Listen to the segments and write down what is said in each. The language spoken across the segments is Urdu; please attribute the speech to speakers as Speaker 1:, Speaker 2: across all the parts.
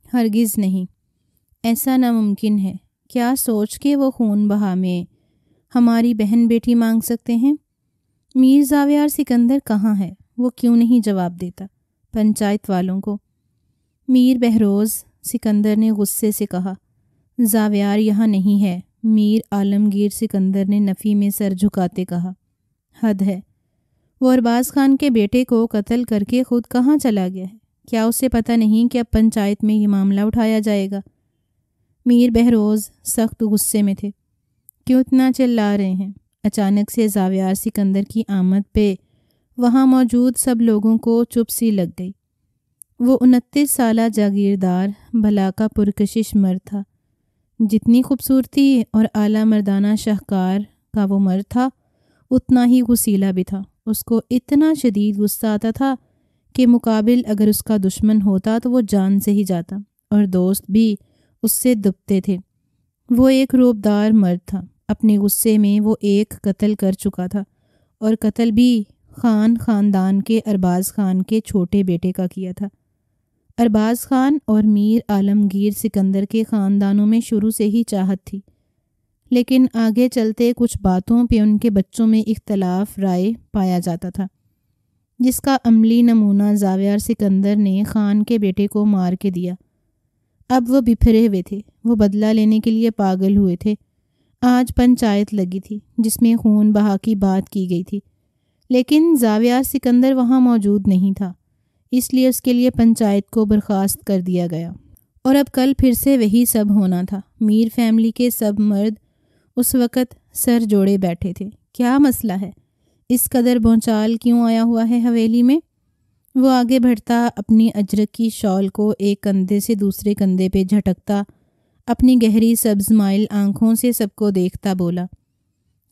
Speaker 1: ہرگز نہیں، ایسا ناممکن ہے۔ کیا سوچ کے وہ خون بہا میں ہماری بہن بیٹی مانگ سکتے ہیں؟ میر زاویار سکندر کہاں ہے؟ وہ کیوں نہیں جواب دیتا پنچایت والوں کو؟ میر بہروز سکندر نے غصے سے کہا۔ زاویار یہاں نہیں ہے، میر عالمگیر سکندر نے نفی میں سر جھکاتے کہا۔ حد ہے، وہ ارباز خان کے بیٹے کو قتل کر کے خود کہاں چلا گیا ہے؟ کیا اسے پتہ نہیں کہ اب پنچایت میں یہ معاملہ اٹھایا جائے گا؟ میر بہروز سخت غصے میں تھے۔ کیوں اتنا چلا رہے ہیں؟ اچانک سے زاویار سکندر کی آمد پہ وہاں موجود سب لوگوں کو چپ سی لگ گئی۔ وہ 29 سالہ جاگیردار بھلا کا پرکشش مرد تھا۔ جتنی خوبصورتی اور اعلیٰ مردانہ شاہکار کا وہ مرد تھا، اتنا ہی غصیلا بھی تھا۔ اس کو اتنا شدید غصہ آتا تھا کہ مقابل اگر اس کا دشمن ہوتا تو وہ جان سے ہی جاتا، اور دوست بھی اس سے دبتے تھے۔ وہ ایک روبدار مرد تھا۔ اپنے غصے میں وہ ایک قتل کر چکا تھا، اور قتل بھی خاندان کے ارباز خان کے چھوٹے بیٹے کا کیا تھا۔ ارباز خان اور میر عالمگیر سکندر کے خاندانوں میں شروع سے ہی چاہت تھی، لیکن آگے چلتے کچھ باتوں پہ ان کے بچوں میں اختلاف رائے پایا جاتا تھا، جس کا عملی نمونہ زاویار سکندر نے خان کے بیٹے کو مار کے دیا۔ اب وہ بپھرے ہوئے تھے، وہ بدلہ لینے کے لیے پاگل ہوئے تھے۔ آج پنچایت لگی تھی جس میں خون بہا کی بات کی گئی تھی، لیکن زاویار سکندر وہاں موجود نہیں تھا، اس لیے اس کے لیے پنچایت کو برخاست کر دیا گیا، اور اب کل پھر سے وہی سب ہونا تھا۔ میر فیملی کے سب مرد اس وقت سر جوڑے بیٹھے تھے۔ کیا مسئلہ ہے؟ اس قدر بھونچال کیوں آیا ہوا ہے حویلی میں؟ وہ آگے بڑھتا، اپنی اجرک کی شال کو ایک کندھے سے دوسرے کندھے پہ جھٹکتا، اپنی گہری سبز مائل آنکھوں سے سب کو دیکھتا بولا،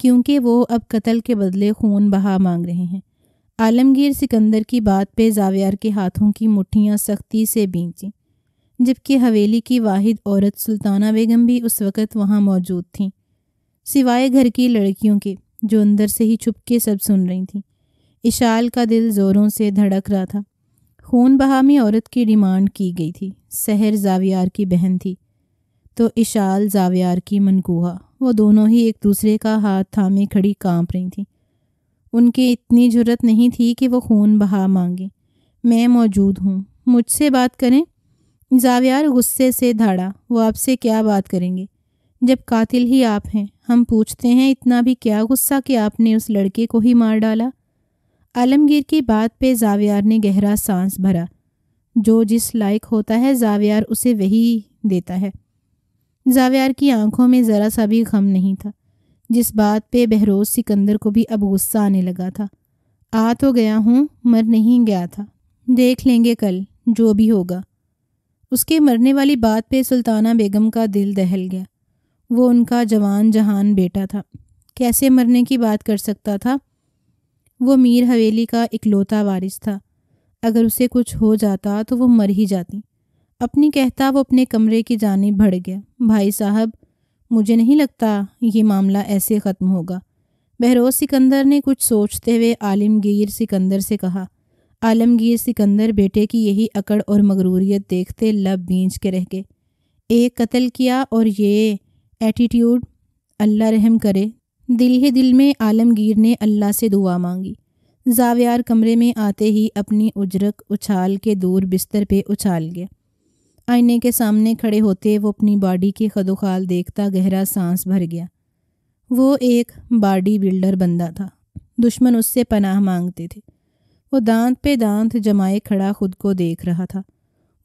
Speaker 1: کیونکہ وہ اب قتل کے بدلے خون بہا مانگ رہے ہیں۔ عالمگیر سکندر کی بات پہ زاویار کے ہاتھوں کی مٹھیاں سختی سے بھینچیں، جبکہ حویلی کی واحد عورت سلطانہ بیگم بھی اس وقت وہاں موجود تھیں، سوائے گھر کی لڑکیوں کے جو اندر سے ہی چھپ کے سب سن رہی تھیں۔ اشال کا دل زوروں سے دھڑک رہا تھا۔ خون بہا میں عورت کی ڈیمانڈ کی گئی تھی۔ سحر زاویار کی بہن تھی تو اشال زاویار کی منکوہا۔ وہ دونوں ہی ایک دوسرے کا ہاتھ تھامے کھڑی کانپ رہی تھیں۔ ان کی اتنی جرت نہیں تھی کہ وہ خون بہا مانگیں۔ میں موجود ہوں، مجھ سے بات کریں۔ زاویار غصے سے دھاڑا۔ وہ آپ سے کیا بات کریں گے جب قاتل ہی آپ ہیں؟ ہم پوچھتے ہیں اتنا بھی کیا غصہ کہ آپ نے اس لڑکے کو ہی مار ڈالا؟ عالمگیر کی بات پہ زاویار نے گہرا سانس بھرا۔ جو جس لائق ہوتا ہے زاویار اسے وہی دیتا ہے۔ زاویار کی آنکھوں میں ذرا سا بھی غم نہیں تھا، جس بات پہ بہروز سکندر کو بھی اب غصہ آنے لگا تھا۔ آ تو گیا ہوں، مر نہیں گیا تھا، دیکھ لیں گے کل جو بھی ہوگا۔ اس کے مرنے والی بات پہ سلطانہ بیگم کا دل دہل گیا۔ وہ ان کا جوان جہان بیٹا تھا، کیسے مرنے کی بات کر سکتا تھا؟ وہ میر حویلی کا اکلوتا وارث تھا، اگر اسے کچھ ہو جاتا تو وہ مر ہی جاتی۔ اپنی کہتا وہ اپنے کمرے کی جانب بڑھ گیا۔ بھائی صاحب، مجھے نہیں لگتا یہ معاملہ ایسے ختم ہوگا۔ بہروز سکندر نے کچھ سوچتے ہوئے عالمگیر سکندر سے کہا۔ عالمگیر سکندر بیٹے کی یہی اکڑ اور مغروریت دیکھتے لب بھینچ کے رہ گئے۔ ایک قتل کیا اور یہ ایٹیٹیوڈ، اللہ رحم کرے۔ دل ہی دل میں عالمگیر نے اللہ سے دعا مانگی۔ زاویار کمرے میں آتے ہی اپنی اجرک اچھال کے دور بستر پہ اچھال گیا۔ آئینے کے سامنے کھڑے ہوتے وہ اپنی باڈی کے خد و خال دیکھتا گہرا سانس بھر گیا۔ وہ ایک باڈی بلڈر بندہ تھا، دشمن اس سے پناہ مانگتے تھے۔ وہ دانت پہ دانت جمائے کھڑا خود کو دیکھ رہا تھا۔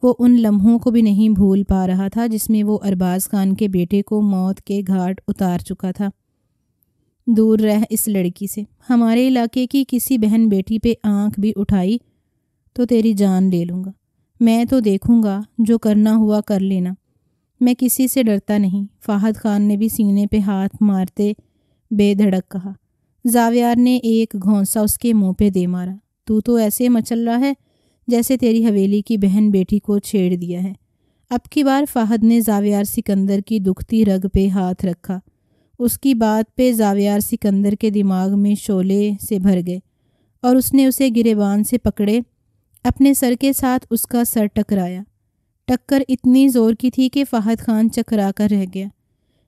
Speaker 1: وہ ان لمحوں کو بھی نہیں بھول پا رہا تھا جس میں وہ ارباز خان کے بیٹے کو موت کے گھاٹ اتار چکا تھا۔ دور رہ اس لڑکی سے، ہمارے علاقے کی کسی بہن بیٹی پہ آنکھ بھی اٹھائی تو تیری جان لے لوں گا۔ میں تو دیکھوں گا، جو کرنا ہوا کر لینا، میں کسی سے ڈرتا نہیں۔ فہد خان نے بھی سینے پہ ہاتھ مارتے بے دھڑک کہا۔ زاویار نے ایک گھونسا اس کے منہ پہ دے مارا۔ تو ایسے مچل رہا ہے جیسے تیری حویلی کی بہن بیٹی کو چھیڑ دیا ہے۔ اب کی بار فہد نے زاویار سکندر کی دکھتی رگ پہ ہاتھ رکھا۔ اس کی بات پہ زاویار سکندر کے دماغ میں شعلے سے بھر گئے، اور اس نے اسے گریبان سے پکڑے، اپنے سر کے ساتھ اس کا سر ٹکر اتنی زور کی تھی کہ فہد خان چکرا کر رہ گیا،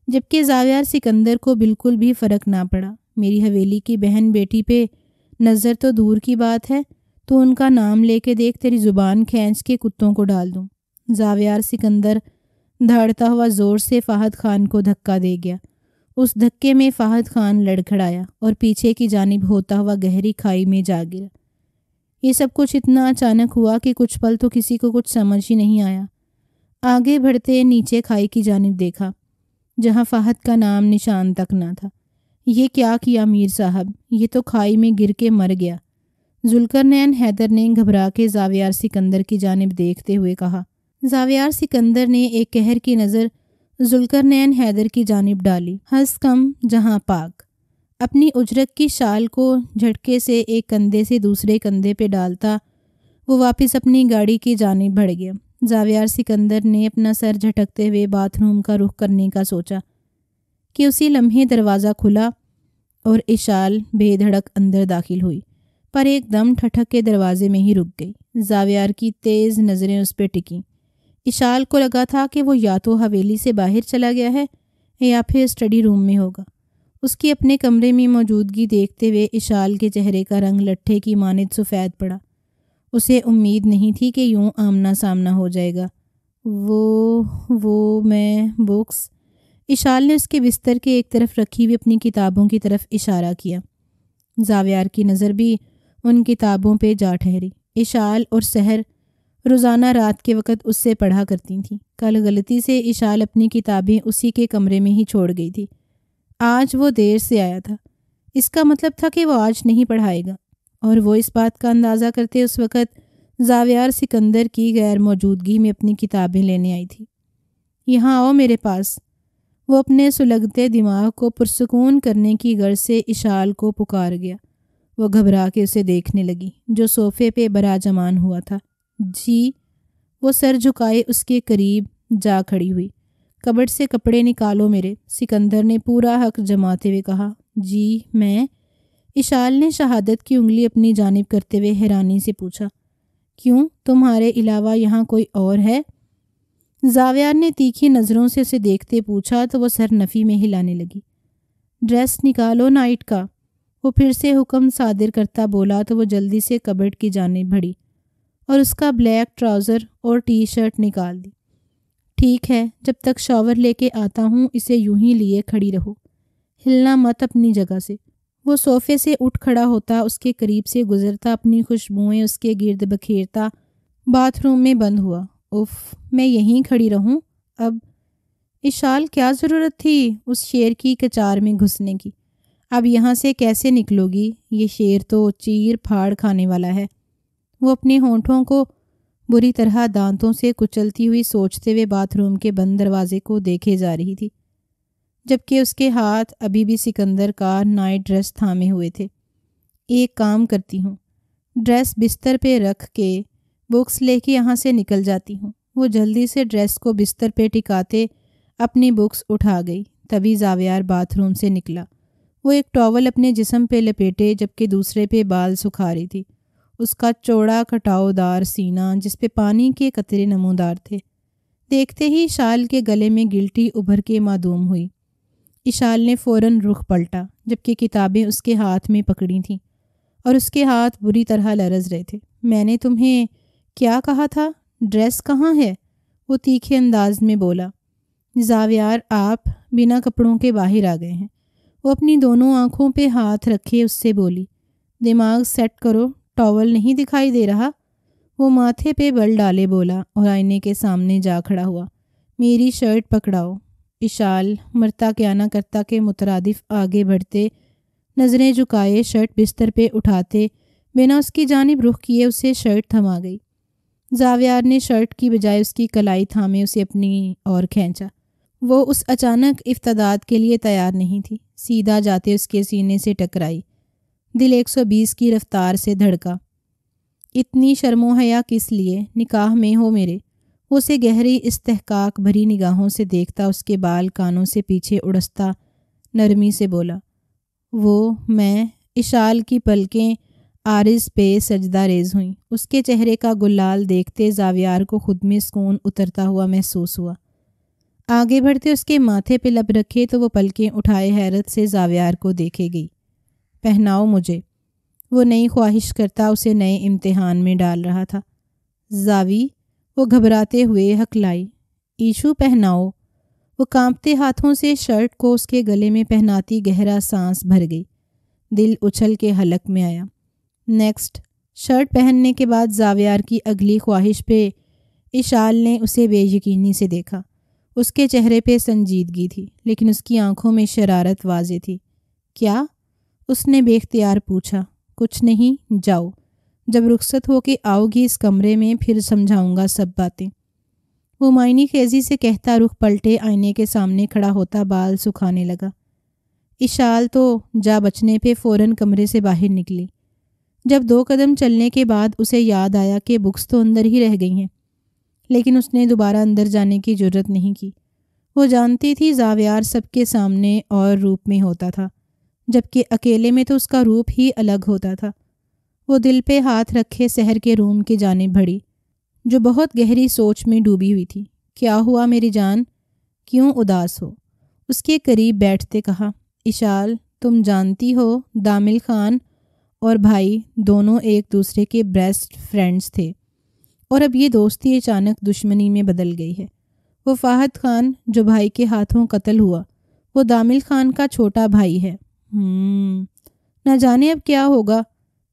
Speaker 1: جبکہ زاویار سکندر کو بالکل بھی فرق نہ پڑا۔ میری حویلی کی بہن بیٹی پہ نظر تو دور کی بات ہے، تو ان کا نام لے کے دیکھ، تیری زبان کھینچ کے کتوں کو ڈال دوں۔ زاویار سکندر دھاڑتا ہوا زور سے فہد خان کو دھکا دے گیا۔ اس دھکے میں فہد خان لڑکھڑایا اور پیچھے کی جانب ہوتا ہوا گہری کھائی میں جا گرا۔ یہ سب کچھ اتنا اچانک ہوا کہ کچھ پل تو کسی کو کچھ سمجھ ہی نہیں آیا۔ آگے بڑھتے نیچے کھائی کی جانب دیکھا، جہاں فہد کا نام نشان تک نہ تھا۔ یہ کیا کیا میر صاحب، یہ تو کھائی میں گر کے مر گیا۔ ذوالقرنین حیدر نے گھبرا کے زاویار سکندر کی جانب دیکھتے ہوئے کہا۔ زاویار سکندر نے ایک قہر کی نظر ذوالقرنین حیدر کی جانب ڈالی۔ ہنس کم جہاں پاک، اپنی اجرت کی شال کو جھٹکے سے ایک کندھے سے دوسرے کندھے پہ ڈالتا وہ واپس اپنی گاڑی کی جانب بڑھ گیا۔ زاویار سکندر نے اپنا سر جھٹکتے ہوئے باتھ روم کا رخ کرنے کا سوچا کہ اسی لمحے دروازہ کھلا اور اشال بے دھڑک اندر داخل ہوئی، پر ایک دم ٹھٹک کے دروازے میں ہی رک گئی۔ زاویار کی تیز نظریں اس پہ ٹکیں۔ اشال کو لگا تھا کہ وہ یا تو حویلی سے باہر چلا گیا ہے یا پھر اسٹڈی روم میں ہوگا۔ اس کی اپنے کمرے میں موجودگی دیکھتے ہوئے اشال کے چہرے کا رنگ لٹھے کی مانند سفید پڑا۔ اسے امید نہیں تھی کہ یوں آمنا سامنا ہو جائے گا۔ میں بکس، اشال نے اس کے بستر کے ایک طرف رکھی ہوئی اپنی کتابوں کی طرف اشارہ کیا۔ زاویار کی نظر بھی ان کتابوں پہ جا ٹھہری۔ اشال اور سحر روزانہ رات کے وقت اس سے پڑھا کرتی تھیں۔ کل غلطی سے اشال اپنی کتابیں اسی کے کمرے میں ہی چھوڑ گئی تھی۔ آج وہ دیر سے آیا تھا، اس کا مطلب تھا کہ وہ آج نہیں پڑھائے گا، اور وہ اس بات کا اندازہ کرتے اس وقت زاویار سکندر کی غیر موجودگی میں اپنی کتابیں لینے آئی تھی۔ یہاں آؤ میرے پاس، وہ اپنے سلگتے دماغ کو پرسکون کرنے کی غرض سے اشال کو پکار گیا۔ وہ گھبرا کے اسے دیکھنے لگی جو صوفے پہ براجمان ہوا تھا۔ جی، وہ سر جھکائے اس کے قریب جا کھڑی ہوئی۔ کبٹ سے کپڑے نکالو میرے، سکندر نے پورا حق جماتے ہوئے کہا۔ جی میں، اشال نے شہادت کی انگلی اپنی جانب کرتے ہوئے حیرانی سے پوچھا۔ کیوں، تمہارے علاوہ یہاں کوئی اور ہے؟ زاویار نے تیکھی نظروں سے اسے دیکھتے پوچھا تو وہ سر نفی میں ہلانے لگی۔ ڈریس نکالو نائٹ کا، وہ پھر سے حکم صادر کرتا بولا تو وہ جلدی سے کبٹ کی جانب بڑھی اور اس کا بلیک ٹراؤزر اور ٹی شرٹ نکال دی۔ ٹھیک ہے، جب تک شاور لے کے آتا ہوں اسے یوں ہی لیے کھڑی رہو، ہلنا مت اپنی جگہ سے۔ وہ صوفے سے اٹھ کھڑا ہوتا، اس کے قریب سے گزرتا، اپنی خوشبوئیں اس کے گرد بکھیرتا باتھ روم میں بند ہوا۔ اف، میں یہیں کھڑی رہوں اب؟ اشال کیا ضرورت تھی اس شیر کی کچار میں گھسنے کی؟ اب یہاں سے کیسے نکلو گی؟ یہ شیر تو چیر پھاڑ کھانے والا ہے۔ وہ اپنے ہونٹوں کو بری طرح دانتوں سے کچلتی ہوئی سوچتے ہوئے باتھ روم کے بند دروازے کو دیکھے جا رہی تھی، جبکہ اس کے ہاتھ ابھی بھی سکندر کا نائٹ ڈریس تھامے ہوئے تھے۔ ایک کام کرتی ہوں، ڈریس بستر پہ رکھ کے بکس لے کے یہاں سے نکل جاتی ہوں۔ وہ جلدی سے ڈریس کو بستر پہ ٹکاتے اپنی بکس اٹھا گئی۔ تبھی زاویار باتھ روم سے نکلا۔ وہ ایک ٹاول اپنے جسم پہ لپیٹے جبکہ دوسرے پہ بال سکھا رہی تھی۔ اس کا چوڑا کٹاؤ دار سینہ جس پہ پانی کے قطرے نمودار تھے، دیکھتے ہی اشال کے گلے میں گلٹی ابھر کے معدوم ہوئی۔ اشال نے فوراً رخ پلٹا جبکہ کتابیں اس کے ہاتھ میں پکڑی تھیں اور اس کے ہاتھ بری طرح لرز رہے تھے۔ میں نے تمہیں کیا کہا تھا؟ ڈریس کہاں ہے؟ وہ تیکھے انداز میں بولا۔ زاویار، آپ بنا کپڑوں کے باہر آ گئے ہیں۔ وہ اپنی دونوں آنکھوں پہ ہاتھ رکھے اس سے بولی۔ دماغ سیٹ کرو، ٹاول نہیں دکھائی دے رہا؟ وہ ماتھے پہ بل ڈالے بولا اور آئینے کے سامنے جا کھڑا ہوا۔ میری شرٹ پکڑاؤ۔ اشال مرتا کیا نہ کرتا کے مترادف آگے بڑھتے، نظریں جھکائے شرٹ بستر پہ اٹھاتے بنا اس کی جانب رخ کیے اسے شرٹ تھما گئی۔ زاویار نے شرٹ کی بجائے اس کی کلائی تھامے اسے اپنی اور کھینچا۔ وہ اس اچانک افتادات کے لیے تیار نہیں تھی۔ سیدھا جاتے اس کے سینے سے ٹکرائی۔ دل 120 کی رفتار سے دھڑکا۔ اتنی شرم و حیا کس لیے؟ نکاح میں ہو میرے؟ وہ اسے گہری استحقاق بھری نگاہوں سے دیکھتا، اس کے بال کانوں سے پیچھے اڑستا نرمی سے بولا۔ وہ میں، اشال کی پلکیں عارض پہ سجدہ ریز ہوئیں۔ اس کے چہرے کا گلال دیکھتے زاویار کو خود میں سکون اترتا ہوا محسوس ہوا۔ آگے بڑھتے اس کے ماتھے پہ لب رکھے تو وہ پلکیں اٹھائے حیرت سے زاویار کو دیکھے گئی۔ پہناؤ مجھے، وہ نئی خواہش کرتا اسے نئے امتحان میں ڈال رہا تھا۔ زاوی، وہ گھبراتے ہوئے ہکلائی۔ ایشو پہناؤ۔ وہ کانپتے ہاتھوں سے شرٹ کو اس کے گلے میں پہناتی گہرا سانس بھر گئی۔ دل اچھل کے حلق میں آیا۔ نیکسٹ۔ شرٹ پہننے کے بعد زاویار کی اگلی خواہش پہ اشال نے اسے بے یقینی سے دیکھا۔ اس کے چہرے پہ سنجیدگی تھی لیکن اس کی آنکھوں میں شرارت واضح تھی۔ کیا؟ اس نے بے اختیار پوچھا۔ کچھ نہیں، جاؤ۔ جب رخصت ہو کے آؤ گی اس کمرے میں پھر سمجھاؤں گا سب باتیں۔ وہ معنی خیزی سے کہتا رخ پلٹے آئینے کے سامنے کھڑا ہوتا بال سکھانے لگا۔ اشال تو جا بچنے پہ فوراً کمرے سے باہر نکلی۔ جب 2 قدم چلنے کے بعد اسے یاد آیا کہ بکس تو اندر ہی رہ گئی ہیں، لیکن اس نے دوبارہ اندر جانے کی جرت نہیں کی۔ وہ جانتی تھی زاویار سب کے سامنے اور روپ میں ہوتا تھا، جبکہ اکیلے میں تو اس کا روپ ہی الگ ہوتا تھا۔ وہ دل پہ ہاتھ رکھے سحر کے روم کی جانب بڑھی، جو بہت گہری سوچ میں ڈوبی ہوئی تھی۔ کیا ہوا میری جان؟ کیوں اداس ہو؟ اس کے قریب بیٹھتے کہا۔ اشال، تم جانتی ہو دامل خان اور بھائی دونوں ایک دوسرے کے بیسٹ فرینڈز تھے، اور اب یہ دوستی اچانک دشمنی میں بدل گئی ہے۔ وہ فہد خان جو بھائی کے ہاتھوں قتل ہوا، وہ دامل خان کا چھوٹا بھائی ہے۔ نہ جانے اب کیا ہوگا،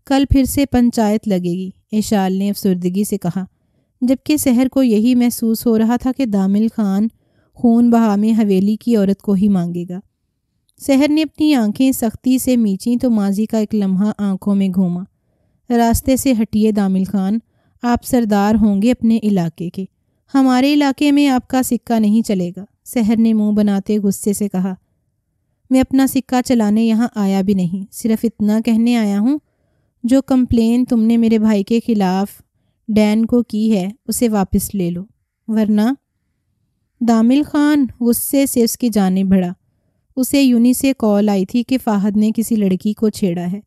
Speaker 1: کل پھر سے پنچایت لگے گی، اشال نے افسردگی سے کہا، جبکہ سحر کو یہی محسوس ہو رہا تھا کہ دامل خان خون بہا میں حویلی کی عورت کو ہی مانگے گا۔ سحر نے اپنی آنکھیں سختی سے میچیں تو ماضی کا ایک لمحہ آنکھوں میں گھوما۔ راستے سے ہٹیے دامل خان، آپ سردار ہوں گے اپنے علاقے کے، ہمارے علاقے میں آپ کا سکہ نہیں چلے گا، سحر نے منہ بناتے غصے سے کہا۔ میں اپنا سکہ چلانے یہاں آیا بھی نہیں، صرف اتنا کہنے آیا ہوں، جو کمپلین تم نے میرے بھائی کے خلاف ڈین کو کی ہے اسے واپس لے لو، ورنہ۔ دامل خان غصے سے اس کی جانب بڑھا۔ اسے یونی سے کال آئی تھی کہ فہد نے کسی لڑکی کو چھیڑا ہے۔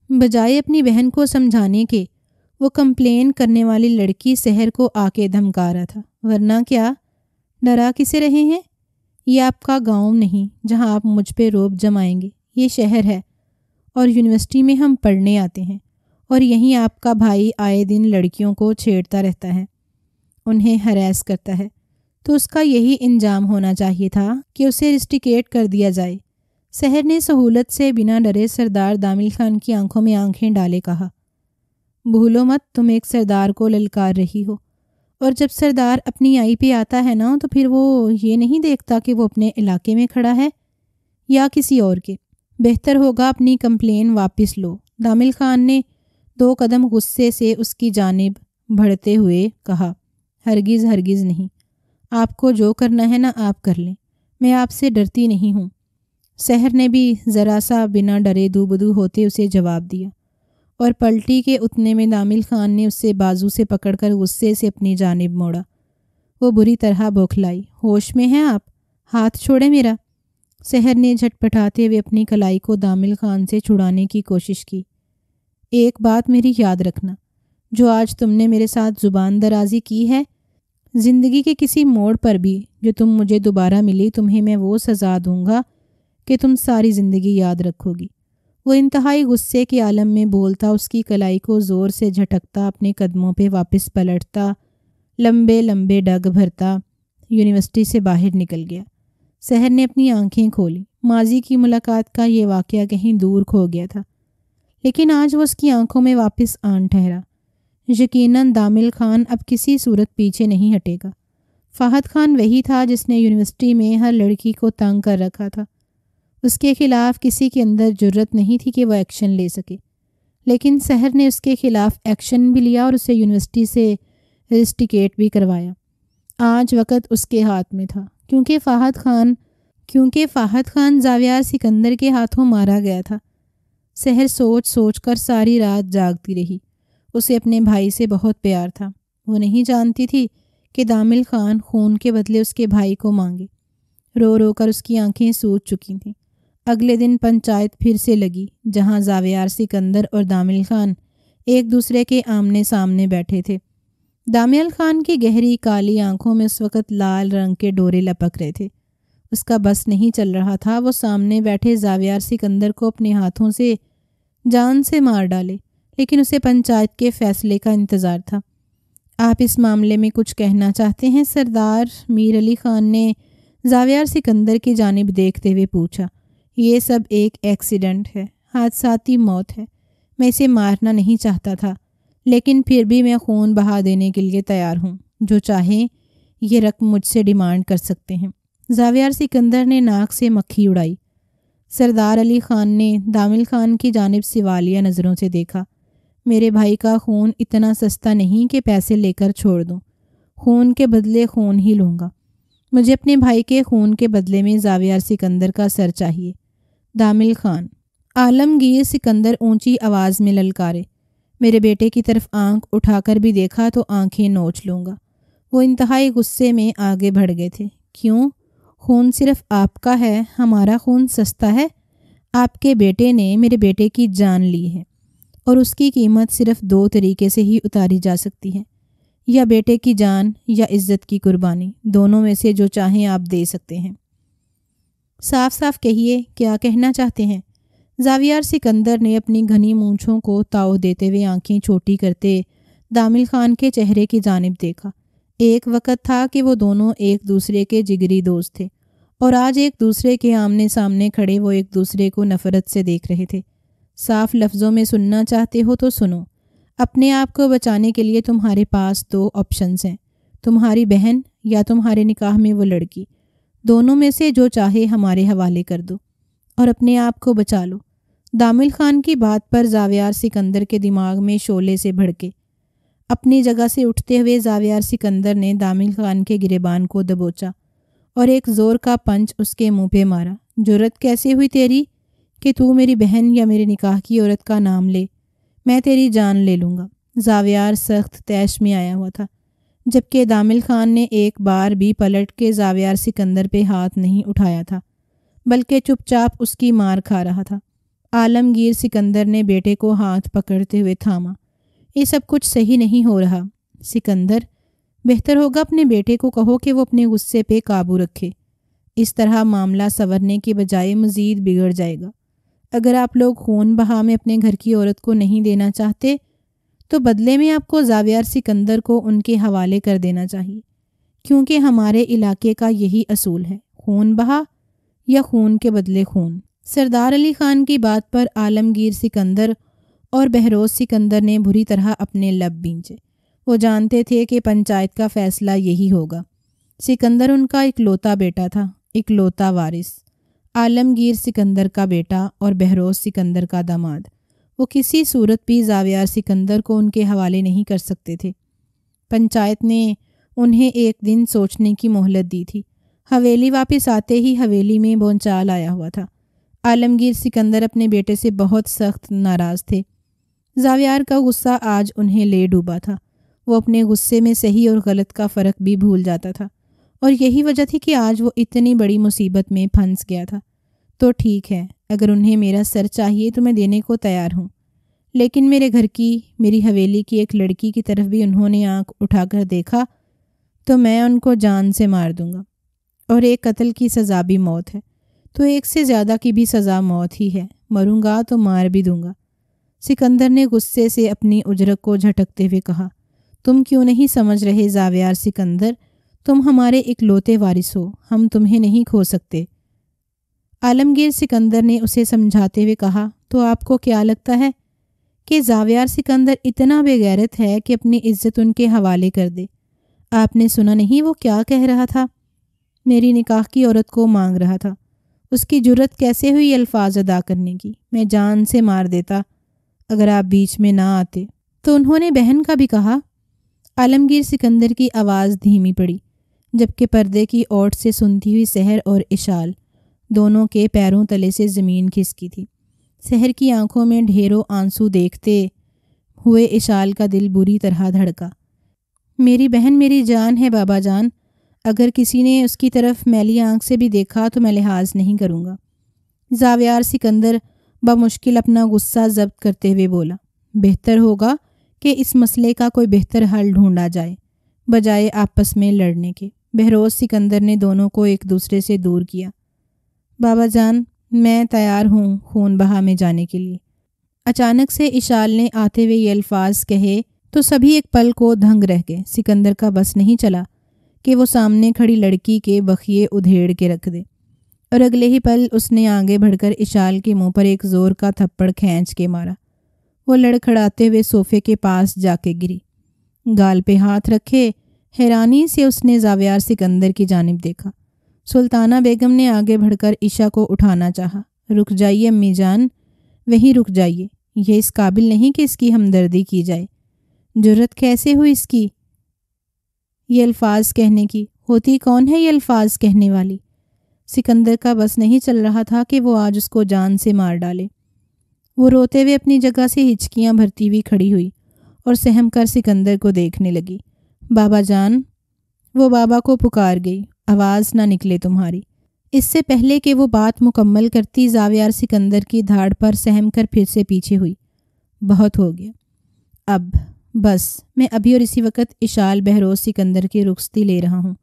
Speaker 1: بجائے اپنی بہن کو سمجھانے کے، وہ کمپلین کرنے والی لڑکی سحر کو آ کے دھمکا رہا تھا۔ ورنہ کیا؟ ڈرا کسے رہے ہیں؟ یہ آپ کا گاؤں نہیں جہاں آپ مجھ پہ روب جمائیں گے، یہ شہر ہے، اور یونیورسٹی میں ہم پڑھنے آتے ہیں، اور یہیں آپ کا بھائی آئے دن لڑکیوں کو چھیڑتا رہتا ہے، انہیں ہراس کرتا ہے، تو اس کا یہی انجام ہونا چاہیے تھا کہ اسے رسٹیکیٹ کر دیا جائے۔ سحر نے سہولت سے بنا ڈرے سردار دامل خان کی آنکھوں میں آنکھیں ڈالے کہا۔ بھولو مت تم ایک سردار کو للکار رہی ہو، اور جب سردار اپنی آئی پہ آتا ہے نا تو پھر وہ یہ نہیں دیکھتا کہ وہ اپنے علاقے میں کھڑا ہے یا کسی اور کے۔ بہتر ہوگا اپنی کمپلین واپس لو، دامل خان نے 2 قدم غصے سے اس کی جانب بڑھتے ہوئے کہا۔ ہرگز ہرگز نہیں، آپ کو جو کرنا ہے نا آپ کر لیں، میں آپ سے ڈرتی نہیں ہوں، سحر نے بھی ذرا سا بنا ڈرے دو بدو ہوتے اسے جواب دیا، اور پلٹی کے اتنے میں دامل خان نے اسے بازو سے پکڑ کر غصے سے اپنی جانب موڑا۔ وہ بری طرح بوکھلائی۔ ہوش میں ہیں آپ؟ ہاتھ چھوڑے میرا۔ سحر نے جھٹ پٹاتے ہوئے اپنی کلائی کو دامل خان سے چھڑانے کی کوشش کی۔ ایک بات میری یاد رکھنا، جو آج تم نے میرے ساتھ زبان درازی کی ہے، زندگی کے کسی موڑ پر بھی جو تم مجھے دوبارہ ملی تمہیں میں وہ سزا دوں گا کہ تم ساری زندگی یاد رکھو گی۔ وہ انتہائی غصے کے عالم میں بولتا اس کی کلائی کو زور سے جھٹکتا اپنے قدموں پہ واپس پلٹتا، لمبے لمبے ڈگ بھرتا یونیورسٹی سے باہر نکل گیا۔ سحر نے اپنی آنکھیں کھولی۔ ماضی کی ملاقات کا یہ واقعہ کہیں دور کھو گیا تھا، لیکن آج وہ اس کی آنکھوں میں واپس آن ٹھہرا۔ یقیناً دامل خان اب کسی صورت پیچھے نہیں ہٹے گا۔ فہد خان وہی تھا جس نے یونیورسٹی میں ہر لڑکی کو تنگ کر رکھا تھا۔ اس کے خلاف کسی کے اندر جرت نہیں تھی کہ وہ ایکشن لے سکے، لیکن سحر نے اس کے خلاف ایکشن بھی لیا اور اسے یونیورسٹی سے رسٹیکیٹ بھی کروایا۔ آج وقت اس کے ہاتھ میں تھا، کیونکہ فہد خان زاویار سکندر کے ہاتھوں مارا گیا تھا۔ سحر سوچ سوچ کر ساری رات جاگتی رہی۔ اسے اپنے بھائی سے بہت پیار تھا۔ وہ نہیں جانتی تھی کہ دامل خان خون کے بدلے اس کے بھائی کو مانگے۔ رو رو کر اس کی آنکھیں سوج چکی تھیں۔ اگلے دن پنچایت پھر سے لگی، جہاں زاویار سکندر اور دامل خان ایک دوسرے کے آمنے سامنے بیٹھے تھے۔ دامیل خان کی گہری کالی آنکھوں میں اس وقت لال رنگ کے ڈورے لپک رہے تھے۔ اس کا بس نہیں چل رہا تھا وہ سامنے بیٹھے زاویار سکندر کو اپنے ہاتھوں سے جان سے مار ڈالے، لیکن اسے پنچایت کے فیصلے کا انتظار تھا۔ آپ اس معاملے میں کچھ کہنا چاہتے ہیں؟ سردار میر علی خان نے زاویار سکندر کی جانب دیکھتے ہوئے پوچھا۔ یہ سب ایک ایکسیڈنٹ ہے، حادثاتی موت ہے۔ میں اسے مارنا نہیں چاہتا تھا، لیکن پھر بھی میں خون بہا دینے کے لیے تیار ہوں۔ جو چاہیں یہ رقم مجھ سے ڈیمانڈ کر سکتے ہیں۔ زاویار سکندر نے ناک سے مکھی اڑائی۔ سردار علی خان نے دامیل خان کی جانب سوالیہ نظروں سے دیکھا۔ میرے بھائی کا خون اتنا سستا نہیں کہ پیسے لے کر چھوڑ دوں۔ خون کے بدلے خون ہی لوں گا۔ مجھے اپنے بھائی کے خون کے بدلے میں زاویار سکندر کا سر چاہیے۔ دامیل خان۔ عالمگیر سکندر اونچی آواز میں للکارے۔ میرے بیٹے کی طرف آنکھ اٹھا کر بھی دیکھا تو آنکھیں نوچ لوں گا۔ وہ انتہائی غصے میں آگے بڑھ گئے تھے۔ کیوں؟ خون صرف آپ کا ہے، ہمارا خون سستا ہے؟ آپ کے بیٹے نے میرے بیٹے کی جان لی ہے، اور اس کی قیمت صرف 2 طریقے سے ہی اتاری جا سکتی ہے، یا بیٹے کی جان یا عزت کی قربانی۔ دونوں میں سے جو چاہیں آپ دے سکتے ہیں۔ صاف صاف کہیے، کیا کہنا چاہتے ہیں؟ زاویار سکندر نے اپنی گھنی مونچھوں کو تاؤ دیتے ہوئے آنکھیں چھوٹی کرتے دامیل خان کے چہرے کی جانب دیکھا۔ ایک وقت تھا کہ وہ دونوں ایک دوسرے کے جگری دوست تھے، اور آج ایک دوسرے کے آمنے سامنے کھڑے وہ ایک دوسرے کو نفرت سے دیکھ رہے تھے۔ صاف لفظوں میں سننا چاہتے ہو تو سنو۔ اپنے آپ کو بچانے کے لیے تمہارے پاس 2 آپشنز ہیں، تمہاری بہن یا تمہارے نکاح میں وہ لڑکی۔ دونوں میں سے جو چاہے ہمارے حوالے کر دو اور اپنے آپ کو بچا لو۔ دامیل خان کی بات پر زاویار سکندر کے دماغ میں شعلے سے بھڑکے۔ اپنی جگہ سے اٹھتے ہوئے زاویار سکندر نے دامیل خان کے گریبان کو دبوچا اور ایک زور کا پنچ اس کے منہ پہ مارا۔ جرأت کیسے ہوئی تیری کہ تو میری بہن یا میرے نکاح کی عورت کا نام لے؟ میں تیری جان لے لوں گا۔ زاویار سخت طیش میں آیا ہوا تھا، جبکہ دامیل خان نے ایک بار بھی پلٹ کے زاویار سکندر پہ ہاتھ نہیں اٹھایا تھا، بلکہ چپ چاپ اس کی مار کھا رہا تھا۔ عالمگیر سکندر نے بیٹے کو ہاتھ پکڑتے ہوئے تھاما۔ یہ سب کچھ صحیح نہیں ہو رہا سکندر، بہتر ہوگا اپنے بیٹے کو کہو کہ وہ اپنے غصے پہ قابو رکھے۔ اس طرح معاملہ سنورنے کی بجائے مزید بگڑ جائے گا۔ اگر آپ لوگ خون بہا میں اپنے گھر کی عورت کو نہیں دینا چاہتے تو بدلے میں آپ کو زاویار سکندر کو ان کے حوالے کر دینا چاہیے، کیونکہ ہمارے علاقے کا یہی اصول ہے، خون بہا یا خون کے بدلے خون۔ سردار علی خان کی بات پر عالمگیر سکندر اور بہروز سکندر نے بری طرح اپنے لب بھینچے۔ وہ جانتے تھے کہ پنچایت کا فیصلہ یہی ہوگا۔ سکندر ان کا اکلوتا بیٹا تھا، اکلوتا وارث۔ عالمگیر سکندر کا بیٹا اور بہروز سکندر کا داماد۔ وہ کسی صورت بھی زاویار سکندر کو ان کے حوالے نہیں کر سکتے تھے۔ پنچایت نے انہیں ایک دن سوچنے کی مہلت دی تھی۔ حویلی واپس آتے ہی حویلی میں بونچال آیا ہوا تھا۔ عالمگیر سکندر اپنے بیٹے سے بہت سخت ناراض تھے۔ زاویار کا غصہ آج انہیں لے ڈوبا تھا۔ وہ اپنے غصے میں صحیح اور غلط کا فرق بھی بھول جاتا تھا، اور یہی وجہ تھی کہ آج وہ اتنی بڑی مصیبت میں پھنس گیا تھا۔ تو ٹھیک ہے، اگر انہیں میرا سر چاہیے تو میں دینے کو تیار ہوں، لیکن میرے گھر کی، میری حویلی کی ایک لڑکی کی طرف بھی انہوں نے آنکھ اٹھا کر دیکھا تو میں ان کو جان سے مار دوں گا، اور ایک قتل کی سزا بھی موت ہے، تو ایک سے زیادہ کی بھی سزا موت ہی ہے۔ مروں گا تو مار بھی دوں گا۔ سکندر نے غصے سے اپنی اجرت کو جھٹکتے ہوئے کہا۔ تم کیوں نہیں سمجھ رہے زاویار سکندر؟ تم ہمارے اکلوتے وارث ہو، ہم تمہیں نہیں کھو سکتے۔ عالمگیر سکندر نے اسے سمجھاتے ہوئے کہا، تو آپ کو کیا لگتا ہے کہ زاویار سکندر اتنا بے غیرت ہے کہ اپنی عزت ان کے حوالے کر دے؟ آپ نے سنا نہیں وہ کیا کہہ رہا تھا؟ میری نکاح کی عورت کو مانگ رہا تھا۔ اس کی جرأت کیسے ہوئی الفاظ ادا کرنے کی؟ میں جان سے مار دیتا اگر آپ بیچ میں نہ آتے۔ تو انہوں نے بہن کا بھی کہا۔ عالمگیر سکندر کی آواز دھیمی پڑی، جبکہ پردے کی اوٹ سے سنتی ہوئی سحر اور اشال دونوں کے پیروں تلے سے زمین کھسکی تھی۔ سحر کی آنکھوں میں ڈھیروں آنسو دیکھتے ہوئے اشال کا دل بری طرح دھڑکا۔ میری بہن میری جان ہے بابا جان، اگر کسی نے اس کی طرف میلی آنکھ سے بھی دیکھا تو میں لحاظ نہیں کروں گا۔ زاویار سکندر بمشکل اپنا غصہ ضبط کرتے ہوئے بولا۔ بہتر ہوگا کہ اس مسئلے کا کوئی بہتر حل ڈھونڈا جائے بجائے آپس میں لڑنے کے۔ بہروز سکندر نے دونوں کو ایک دوسرے سے دور کیا۔ بابا جان، میں تیار ہوں خون بہا میں جانے کے لیے۔ اچانک سے اشال نے آتے ہوئے یہ الفاظ کہے تو سبھی ایک پل کو دھنگ رہ گئے۔ سکندر کا بس نہیں چلا کہ وہ سامنے کھڑی لڑکی کے بخیے ادھیڑ کے رکھ دے، اور اگلے ہی پل اس نے آگے بڑھ کر اشال کے منہ پر ایک زور کا تھپڑ کھینچ کے مارا۔ وہ لڑکھڑاتے ہوئے صوفے کے پاس جا کے گری۔ گال پہ ہاتھ رکھے حیرانی سے اس نے زاویار سکندر کی جانب دیکھا۔ سلطانہ بیگم نے آگے بڑھ کر عشا کو اٹھانا چاہا۔ رک جائیے امی جان، وہیں رک جائیے، یہ اس قابل نہیں کہ اس کی ہمدردی کی جائے۔ جرت کیسے ہوئی اس کی یہ الفاظ کہنے کی؟ ہوتی کون ہے یہ الفاظ کہنے والی؟ سکندر کا بس نہیں چل رہا تھا کہ وہ آج اس کو جان سے مار ڈالے۔ وہ روتے ہوئے اپنی جگہ سے ہچکیاں بھرتی ہوئی کھڑی ہوئی اور سہم کر سکندر کو دیکھنے لگی۔ بابا جان، وہ بابا کو پکار گئی، آواز نہ نکلے تمہاری۔ اس سے پہلے کہ وہ بات مکمل کرتی، زاویار سکندر کی دھاڑ پر سہم کر پھر سے پیچھے ہوئی۔ بہت ہو گیا، اب بس، میں ابھی اور اسی وقت اشال بہروز سکندر کی رخصتی لے رہا ہوں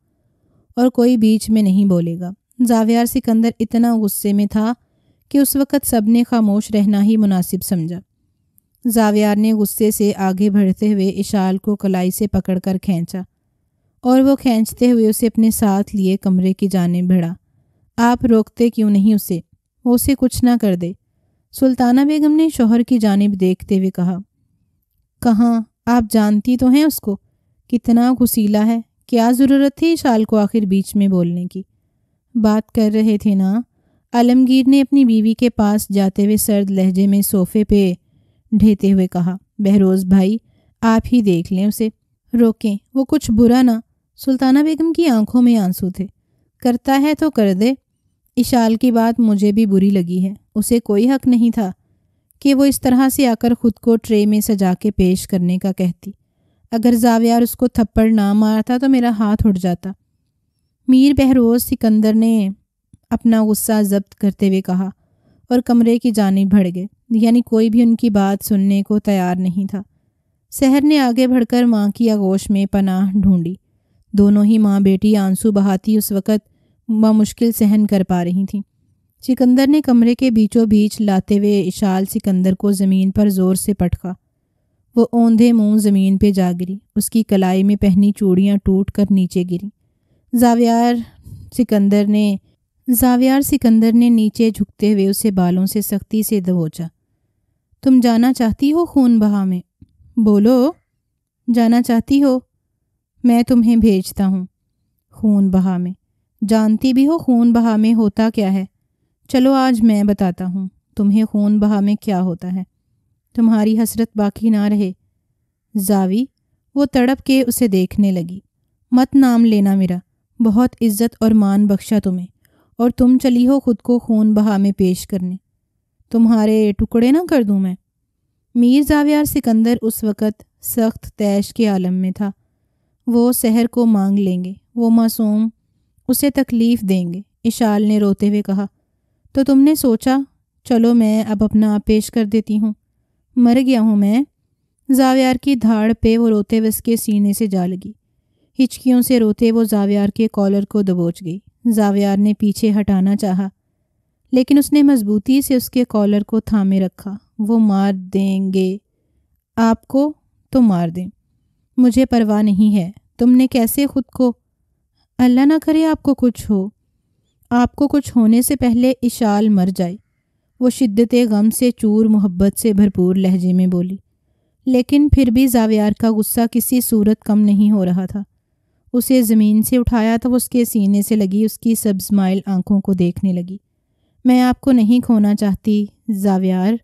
Speaker 1: اور کوئی بیچ میں نہیں بولے گا۔ زاویار سکندر اتنا غصے میں تھا کہ اس وقت سب نے خاموش رہنا ہی مناسب سمجھا۔ زاویار نے غصے سے آگے بڑھتے ہوئے اشال کو کلائی سے پکڑ کر کھینچا اور وہ کھینچتے ہوئے اسے اپنے ساتھ لیے کمرے کی جانب بڑھا۔ آپ روکتے کیوں نہیں اسے؟ وہ اسے کچھ نہ کر دے۔ سلطانہ بیگم نے شوہر کی جانب دیکھتے ہوئے کہا۔ کہاں؟ آپ جانتی تو ہیں اس کو، کتنا غصیلا ہے۔ کیا ضرورت تھی اشال کو آخر بیچ میں بولنے کی؟ بات کر رہے تھے نا؟ عالمگیر نے اپنی بیوی کے پاس جاتے ہوئے سرد لہجے میں صوفے پہ ڈھیتے ہوئے کہا۔ بہروز بھائی، آپ ہی دیکھ لیں اسے، روکیں، وہ کچھ برا نہ۔ سلطانہ بیگم کی آنکھوں میں آنسو تھے۔ کرتا ہے تو کر دے، اشال کی بات مجھے بھی بری لگی ہے۔ اسے کوئی حق نہیں تھا کہ وہ اس طرح سے آ کر خود کو ٹرے میں سجا کے پیش کرنے کا کہتی۔ اگر زاویار اس کو تھپڑ نہ مارتا تو میرا ہاتھ اٹھ جاتا۔ میر بہروز سکندر نے اپنا غصہ ضبط کرتے ہوئے کہا اور کمرے کی جانب بڑھ گئے، یعنی کوئی بھی ان کی بات سننے کو تیار نہیں تھا۔ سحر نے آگے بڑھ کر ماں کی آغوش میں پناہ ڈھونڈی۔ دونوں ہی ماں بیٹی آنسو بہاتی اس وقت بمشکل سہن کر پا رہی تھیں۔ سکندر نے کمرے کے بیچوں بیچ لاتے ہوئے اشال سکندر کو زمین پر زور سے پٹکا۔ وہ اوندھے منہ زمین پہ جا گری، اس کی کلائی میں پہنی چوڑیاں ٹوٹ کر نیچے گریں۔ زاویار سکندر نے نیچے جھکتے ہوئے اسے بالوں سے سختی سے دبوچا۔ تم جانا چاہتی ہو خون بہا میں؟ بولو، جانا چاہتی ہو؟ میں تمہیں بھیجتا ہوں خون بہا میں۔ جانتی بھی ہو خون بہا میں ہوتا کیا ہے؟ چلو آج میں بتاتا ہوں تمہیں خون بہا میں کیا ہوتا ہے، تمہاری حسرت باقی نہ رہے۔ زاوی، وہ تڑپ کے اسے دیکھنے لگی۔ مت نام لینا میرا، بہت عزت اور مان بخشا تمہیں، اور تم چلی ہو خود کو خون بہا میں پیش کرنے۔ تمہارے ٹکڑے نہ کر دوں میں۔ میر زاویار سکندر اس وقت سخت طیش کے عالم میں تھا۔ وہ سحر کو مانگ لیں گے، وہ معصوم، اسے تکلیف دیں گے۔ اشال نے روتے ہوئے کہا۔ تو تم نے سوچا، چلو میں اب اپنا آپ پیش کر دیتی ہوں، مر گیا ہوں میں۔ زاویار کی دھاڑ پہ وہ روتے ہوئے اس کے سینے سے جا لگی۔ ہچکیوں سے روتے وہ زاویار کے کالر کو دبوچ گئی۔ زاویار نے پیچھے ہٹانا چاہا لیکن اس نے مضبوطی سے اس کے کالر کو تھامے رکھا۔ وہ مار دیں گے آپ کو تو مار دیں، مجھے پرواہ نہیں ہے۔ تم نے کیسے خود کو، اللہ نہ کرے آپ کو کچھ ہو، آپ کو کچھ ہونے سے پہلے اشال مر جائے، وہ شدت غم سے چور محبت سے بھرپور لہجے میں بولی۔ لیکن پھر بھی زاویار کا غصہ کسی صورت کم نہیں ہو رہا تھا۔ اسے زمین سے اٹھایا تو وہ اس کے سینے سے لگی اس کی سبز مائل آنکھوں کو دیکھنے لگی۔ میں آپ کو نہیں کھونا چاہتی زاویار۔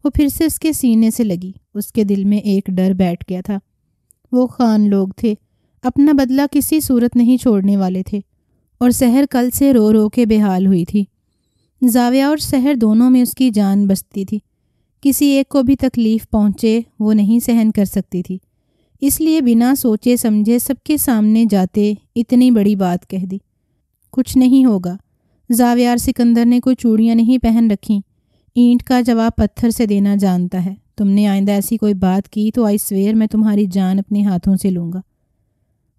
Speaker 1: وہ پھر سے اس کے سینے سے لگی۔ اس کے دل میں ایک ڈر بیٹھ گیا تھا۔ وہ خان لوگ تھے، اپنا بدلہ کسی صورت نہیں چھوڑنے والے تھے، اور سحر کل سے رو رو کے بے حال ہوئی تھی۔ زاویہ اور سحر دونوں میں اس کی جان بستی تھی۔ کسی ایک کو بھی تکلیف پہنچے وہ نہیں سہن کر سکتی تھی، اس لیے بنا سوچے سمجھے سب کے سامنے جاتے اتنی بڑی بات کہہ دی۔ کچھ نہیں ہوگا، زاویار سکندر نے کوئی چوڑیاں نہیں پہن رکھیں، اینٹ کا جواب پتھر سے دینا جانتا ہے، تم نے آئندہ ایسی کوئی بات کی تو آئی سویئر میں تمہاری جان اپنے ہاتھوں سے لوں گا۔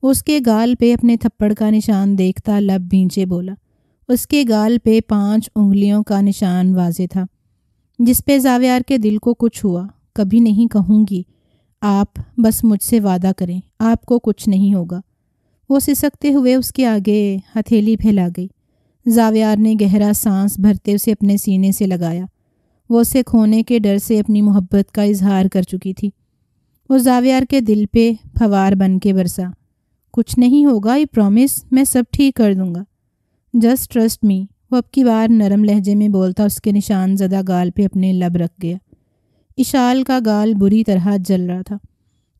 Speaker 1: اس کے گال پہ اپنے تھپڑ کا نشان دیکھتا لب بھینچے بولا۔ اس کے گال پہ 5 انگلیوں کا نشان واضح تھا، جس پہ زاویار کے دل کو کچھ ہوا۔ کبھی نہیں کہوں گی، آپ بس مجھ سے وعدہ کریں، آپ کو کچھ نہیں ہوگا۔ وہ سسکتے ہوئے اس کے آگے ہتھیلی پھیلا گئی۔ زاویار نے گہرا سانس بھرتے اسے اپنے سینے سے لگایا۔ وہ اسے کھونے کے ڈر سے اپنی محبت کا اظہار کر چکی تھی۔ وہ زاویار کے دل پہ پھوار بن کے برسا۔ کچھ نہیں ہوگا، آئی پرومس، میں سب ٹھیک کر دوں گا، جسٹ ٹرسٹ می۔ وہ اب کی بار نرم لہجے میں بولتا اس کے نشان زدہ گال پہ اپنے لب رکھ گیا۔ اشال کا گال بری طرح جل رہا تھا۔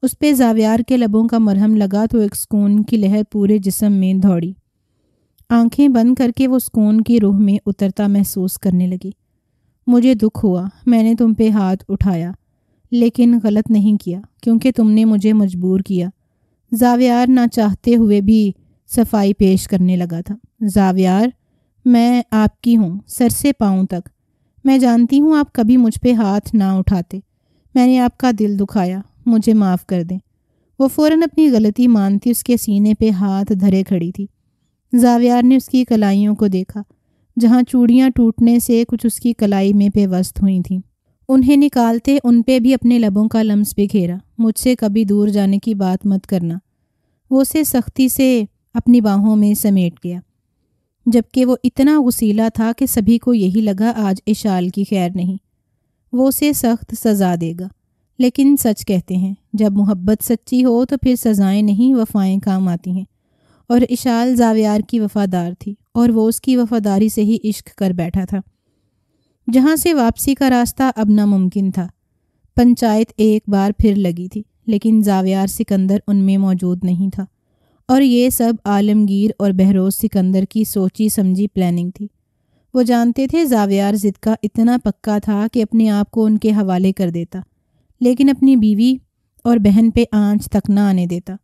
Speaker 1: اس پہ زاویار کے لبوں کا مرہم لگا تو ایک سکون کی لہر پورے جسم میں دوڑی۔ آنکھیں بند کر کے وہ سکون کی روح میں اترتا محسوس کرنے لگی۔ مجھے دکھ ہوا، میں نے تم پہ ہاتھ اٹھایا، لیکن غلط نہیں کیا کیونکہ تم نے مجھے مجبور کیا۔ زاویار نہ چاہتے ہوئے بھی صفائی پیش کرنے لگا تھا۔ زاویار، میں آپ کی ہوں، سر سے پاؤں تک۔ میں جانتی ہوں آپ کبھی مجھ پہ ہاتھ نہ اٹھاتے۔ میں نے آپ کا دل دکھایا، مجھے معاف کر دیں۔ وہ فوراً اپنی غلطی مانتی اس کے سینے پہ ہاتھ دھرے کھڑی تھی۔ زاویار نے اس کی کلائیوں کو دیکھا، جہاں چوڑیاں ٹوٹنے سے کچھ اس کی کلائی میں پیوست ہوئی تھیں۔ انہیں نکالتے ان پہ بھی اپنے لبوں کا لمس بکھیرا۔ مجھ سے کبھی دور جانے کی بات مت کرنا۔ وہ اسے سختی سے اپنی باہوں میں سمیٹ گیا، جبکہ وہ اتنا غصیلا تھا کہ سبھی کو یہی لگا آج اشال کی خیر نہیں۔ وہ اسے سخت سزا دے گا، لیکن سچ کہتے ہیں جب محبت سچی ہو تو پھر سزائیں نہیں وفائیں کام آتی ہیں، اور اشال زاویار کی وفادار تھی اور وہ اس کی وفاداری سے ہی عشق کر بیٹھا تھا، جہاں سے واپسی کا راستہ اب ناممکن تھا۔ پنچایت ایک بار پھر لگی تھی، لیکن زاویار سکندر ان میں موجود نہیں تھا، اور یہ سب عالمگیر اور بہروز سکندر کی سوچی سمجھی پلاننگ تھی۔ وہ جانتے تھے زاویار ضد کا اتنا پکا تھا کہ اپنے آپ کو ان کے حوالے کر دیتا، لیکن اپنی بیوی اور بہن پہ آنچ تک نہ آنے دیتا۔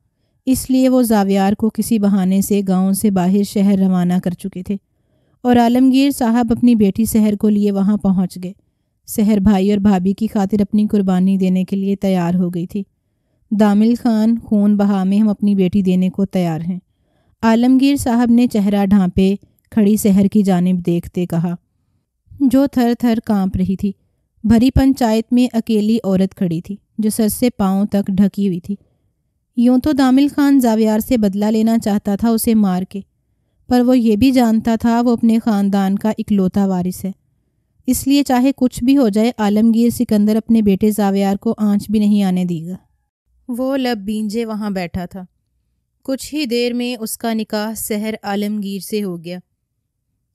Speaker 1: اس لیے وہ زاویار کو کسی بہانے سے گاؤں سے باہر شہر روانہ کر چکے تھے، اور عالمگیر صاحب اپنی بیٹی سحر کو لیے وہاں پہنچ گئے۔ سحر بھائی اور بھابھی کی خاطر اپنی قربانی دینے کے لیے تیار ہو گئی تھی۔ دامل خان، خون بہا میں ہم اپنی بیٹی دینے کو تیار ہیں، عالمگیر صاحب نے چہرہ ڈھانپے کھڑی سحر کی جانب دیکھتے کہا، جو تھر تھر کانپ رہی تھی۔ بھری پنچایت میں اکیلی عورت کھڑی تھی جو سر سے پاؤں تک ڈھکی ہوئی تھی۔ یوں تو دامل خان زاویار سے بدلہ لینا چاہتا تھا اسے مار کے، پر وہ یہ بھی جانتا تھا وہ اپنے خاندان کا اکلوتا وارث ہے، اس لیے چاہے کچھ بھی ہو جائے عالمگیر سکندر اپنے بیٹے زاویار کو آنچ بھی نہیں آنے دے گا۔ وہ لب بینجے وہاں بیٹھا تھا۔ کچھ ہی دیر میں اس کا نکاح سحر عالمگیر سے ہو گیا۔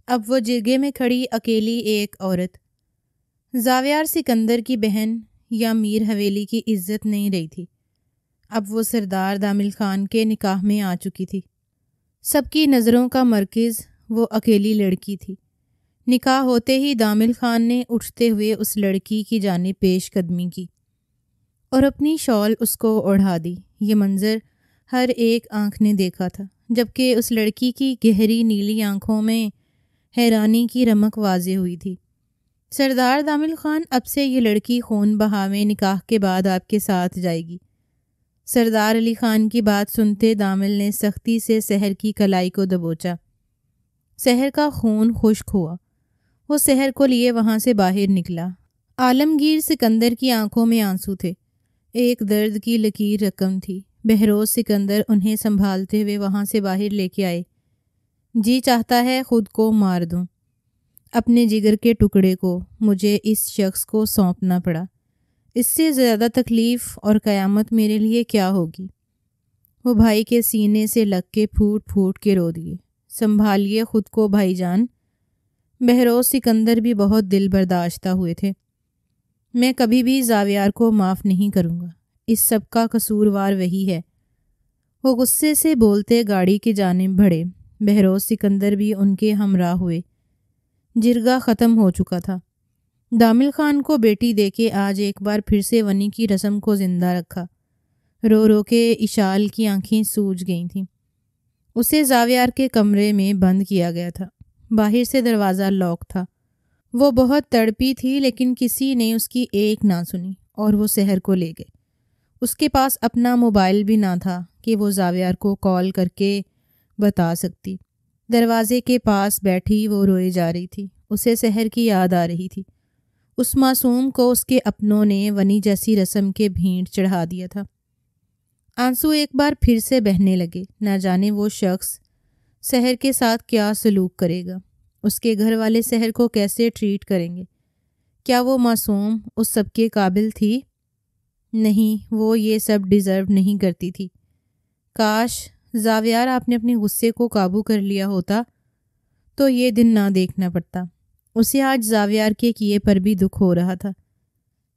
Speaker 1: اب وہ جرگے میں کھڑی اکیلی ایک عورت، زاویار سکندر کی بہن یا میر حویلی کی عزت نہیں رہی تھی۔ اب وہ سردار دامل خان کے نکاح میں آ چکی تھی۔ سب کی نظروں کا مرکز وہ اکیلی لڑکی تھی۔ نکاح ہوتے ہی دامل خان نے اٹھتے ہوئے اس لڑکی کی جانب پیش قدمی کی اور اپنی شال اس کو اوڑھا دی۔ یہ منظر ہر ایک آنکھ نے دیکھا تھا، جبکہ اس لڑکی کی گہری نیلی آنکھوں میں حیرانی کی رمق واضح ہوئی تھی۔ سردار دامل خان، اب سے یہ لڑکی خون بہا میں نکاح کے بعد آپ کے ساتھ جائے گی۔ سردار علی خان کی بات سنتے دامل نے سختی سے سحر کی کلائی کو دبوچا۔ سحر کا خون خشک ہوا۔ وہ سحر کو لیے وہاں سے باہر نکلا۔ عالمگیر سکندر کی آنکھوں میں آنسو تھے، ایک درد کی لکیر رقم تھی۔ بہروز سکندر انہیں سنبھالتے ہوئے وہاں سے باہر لے کے آئے۔ جی چاہتا ہے خود کو مار دوں، اپنے جگر کے ٹکڑے کو مجھے اس شخص کو سونپنا پڑا۔ اس سے زیادہ تکلیف اور قیامت میرے لیے کیا ہوگی۔ وہ بھائی کے سینے سے لگ کے پھوٹ پھوٹ کے رو دیے۔ سنبھالیے خود کو بھائی جان۔ بہروز سکندر بھی بہت دل برداشتہ ہوئے تھے۔ میں کبھی بھی زاویار کو معاف نہیں کروں گا، اس سب کا قصوروار وہی ہے۔ وہ غصے سے بولتے گاڑی کی جانب بڑھے۔ بہروز سکندر بھی ان کے ہمراہ ہوئے۔ جرگہ ختم ہو چکا تھا۔ دامل خان کو بیٹی دے کے آج ایک بار پھر سے ونی کی رسم کو زندہ رکھا۔ رو رو کے اشال کی آنکھیں سوج گئی تھیں۔ اسے زاویار کے کمرے میں بند کیا گیا تھا۔ باہر سے دروازہ لاک تھا۔ وہ بہت تڑپی تھی، لیکن کسی نے اس کی ایک نہ سنی۔ اور وہ سحر کو لے گئے۔ اس کے پاس اپنا موبائل بھی نہ تھا کہ وہ زاویار کو کال کر کے بتا سکتی۔ دروازے کے پاس بیٹھی وہ روئے جا رہی تھی۔ اسے سحر کی یاد آ رہی تھی۔ اس معصوم کو اس کے اپنوں نے ونی جیسی رسم کے بھینٹ چڑھا دیا تھا۔ آنسو ایک بار پھر سے بہنے لگے۔ نہ جانے وہ شخص سحر کے ساتھ کیا سلوک کرے گا، اس کے گھر والے سحر کو کیسے ٹریٹ کریں گے۔ کیا وہ معصوم اس سب کے قابل تھی؟ نہیں، وہ یہ سب ڈیزرو نہیں کرتی تھی۔ کاش زاویار آپ نے اپنے غصے کو قابو کر لیا ہوتا تو یہ دن نہ دیکھنا پڑتا۔ اسے آج زاویار کے کیے پر بھی دکھ ہو رہا تھا،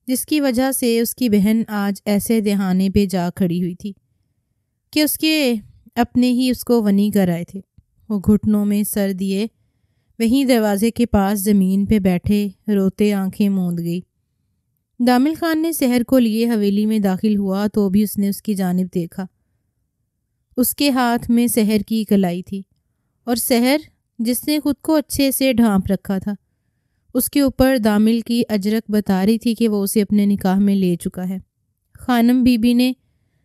Speaker 1: جس کی وجہ سے اس کی بہن آج ایسے دہانے پہ جا کھڑی ہوئی تھی کہ اس کے اپنے ہی اس کو ونی کر آئے تھے۔ وہ گھٹنوں میں سر دیے وہیں دروازے کے پاس زمین پہ بیٹھے روتے آنکھیں موند گئی۔ دامل خان نے سحر کو لیے حویلی میں داخل ہوا تو بھی اس نے اس کی جانب دیکھا۔ اس کے ہاتھ میں سحر کی کلائی تھی، اور سحر جس نے خود کو اچھے سے ڈھانپ رکھا تھا، اس کے اوپر دامل کی اجرک بتا رہی تھی کہ وہ اسے اپنے نکاح میں لے چکا ہے۔ خانم بی بی نے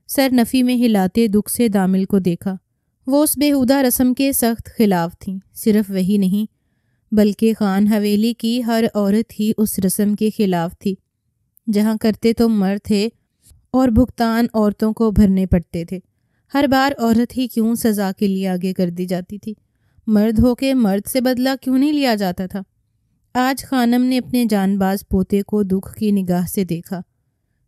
Speaker 1: سر نفی میں ہلاتے دکھ سے دامل کو دیکھا۔ وہ اس بیہودہ رسم کے سخت خلاف تھیں۔ صرف وہی نہیں بلکہ خان حویلی کی ہر عورت ہی اس رسم کے خلاف تھی، جہاں کرتے تو مرد تھے اور بھگتان عورتوں کو بھرنے پڑتے تھے۔ ہر بار عورت ہی کیوں سزا کے لیے آگے کر دی جاتی تھی؟ مرد ہو کے مرد سے بدلہ کیوں نہیں لیا جاتا تھا؟ آج خانم نے اپنے جان باز پوتے کو دکھ کی نگاہ سے دیکھا،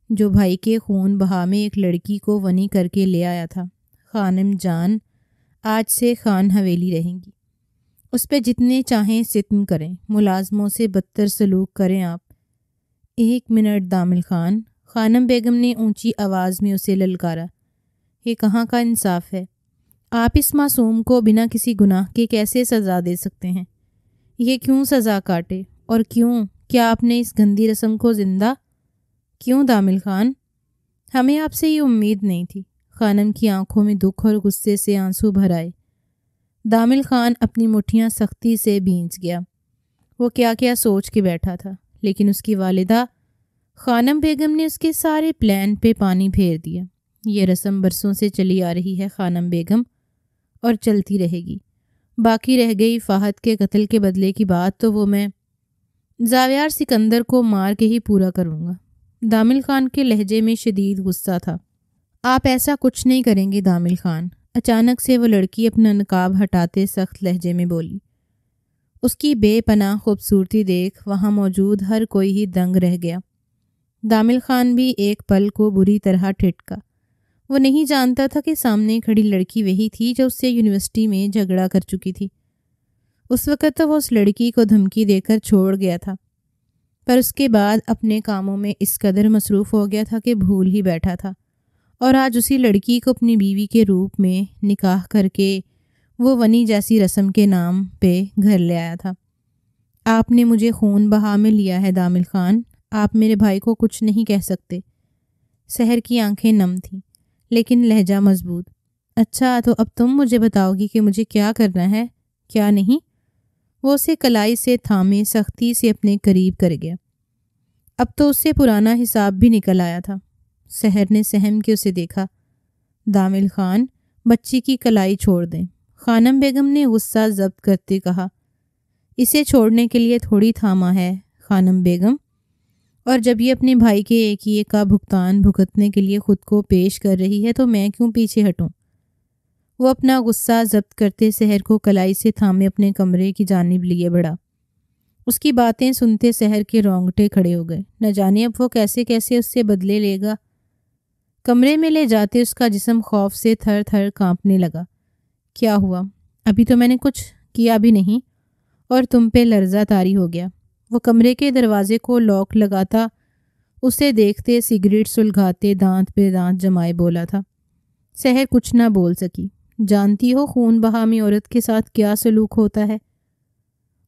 Speaker 1: جو بھائی کے خون بہا میں ایک لڑکی کو ونی کر کے لے آیا تھا۔ خانم جان آج سے خان حویلی رہیں گی۔ اس پہ جتنے چاہیں ستم کریں، ملازموں سے بدتر سلوک کریں آپ۔ ایک منٹ دامل خان، خانم بیگم نے اونچی آواز میں اسے للکارا۔ یہ کہاں کا انصاف ہے؟ آپ اس معصوم کو بنا کسی گناہ کے کیسے سزا دے سکتے ہیں؟ یہ کیوں سزا کاٹے؟ اور کیوں؟ کیا آپ نے اس گندی رسم کو زندہ کیوں دامل خان؟ ہمیں آپ سے یہ امید نہیں تھی۔ خانم کی آنکھوں میں دکھ اور غصے سے آنسو بھر آئے۔ دامل خان اپنی مٹھیاں سختی سے بھینچ گیا۔ وہ کیا کیا سوچ کے بیٹھا تھا، لیکن اس کی والدہ خانم بیگم نے اس کے سارے پلان پہ پانی پھیر دیا۔ یہ رسم برسوں سے چلی آ رہی ہے خانم بیگم، اور چلتی رہے گی۔ باقی رہ گئی فہد کے قتل کے بدلے کی بات تو وہ میں زاویار سکندر کو مار کے ہی پورا کروں گا۔ دامل خان کے لہجے میں شدید غصہ تھا۔ آپ ایسا کچھ نہیں کریں گے دامل خان، اچانک سے وہ لڑکی اپنا نقاب ہٹاتے سخت لہجے میں بولی۔ اس کی بے پناہ خوبصورتی دیکھ وہاں موجود ہر کوئی ہی دنگ رہ گیا۔ دامل خان بھی ایک پل کو بری طرح ٹھٹکا۔ وہ نہیں جانتا تھا کہ سامنے کھڑی لڑکی وہی تھی جو اس سے یونیورسٹی میں جھگڑا کر چکی تھی۔ اس وقت تو وہ اس لڑکی کو دھمکی دے کر چھوڑ گیا تھا، پر اس کے بعد اپنے کاموں میں اس قدر مصروف ہو گیا تھا کہ بھول ہی بیٹھا تھا، اور آج اسی لڑکی کو اپنی بیوی کے روپ میں نکاح کر کے وہ ونی جیسی رسم کے نام پہ گھر لے آیا تھا۔ آپ نے مجھے خون بہا میں لیا ہے دامل خان، آپ میرے بھائی کو کچھ نہیں کہہ سکتے۔ سحر کی آنکھیں نم تھیں لیکن لہجہ مضبوط۔ اچھا تو اب تم مجھے بتاؤ گی کہ مجھے کیا کرنا ہے کیا نہیں؟ وہ اسے کلائی سے تھامے سختی سے اپنے قریب کر گیا۔ اب تو اس سے پرانا حساب بھی نکل آیا تھا۔ سحر نے سہم کے اسے دیکھا۔ دامل خان، بچی کی کلائی چھوڑ دیں، خانم بیگم نے غصہ ضبط کرتے کہا۔ اسے چھوڑنے کے لیے تھوڑی تھاما ہے خانم بیگم، اور جب یہ اپنے بھائی کے ایک کا بھگتان بھگتنے کے لیے خود کو پیش کر رہی ہے تو میں کیوں پیچھے ہٹوں؟ وہ اپنا غصہ ضبط کرتے سحر کو کلائی سے تھامے اپنے کمرے کی جانب لیے بڑھا۔ اس کی باتیں سنتے سحر کے رونگٹے کھڑے ہو گئے۔ نہ جانے اب وہ کیسے کیسے اس سے بدلے لے گا۔ کمرے میں لے جاتے اس کا جسم خوف سے تھر تھر کانپنے لگا۔ کیا ہوا؟ ابھی تو میں نے کچھ کیا بھی نہیں اور تم پہ لرزہ طاری ہو گیا۔ وہ کمرے کے دروازے کو لاک لگاتا اسے دیکھتے سگریٹ سلگاتے دانت پہ دانت جمائے بولا تھا۔ سحر کچھ نہ بول سکی۔ جانتی ہو خون بہامی عورت کے ساتھ کیا سلوک ہوتا ہے؟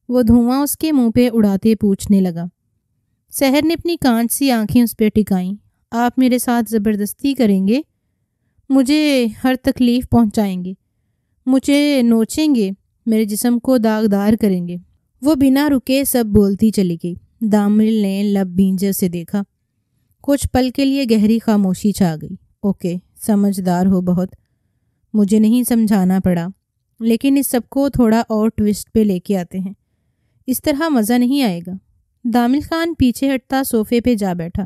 Speaker 1: وہ دھواں اس کے منہ پہ اڑاتے پوچھنے لگا۔ سحر نے اپنی کانچ سی آنکھیں اس پہ ٹکائیں۔ آپ میرے ساتھ زبردستی کریں گے؟ مجھے ہر تکلیف پہنچائیں گے، مجھے نوچیں گے، میرے جسم کو داغدار کریں گے؟ وہ بنا رکے سب بولتی چلی گئی۔ دامل نے لب بھینجے اسے دیکھا۔ کچھ پل کے لیے گہری خاموشی چھا گئی۔ اوکے، سمجھدار ہو بہت، مجھے نہیں سمجھانا پڑا، لیکن اس سب کو تھوڑا اور ٹوسٹ پہ لے کے آتے ہیں، اس طرح مزہ نہیں آئے گا۔ دامل خان پیچھے ہٹتا صوفے پہ جا بیٹھا،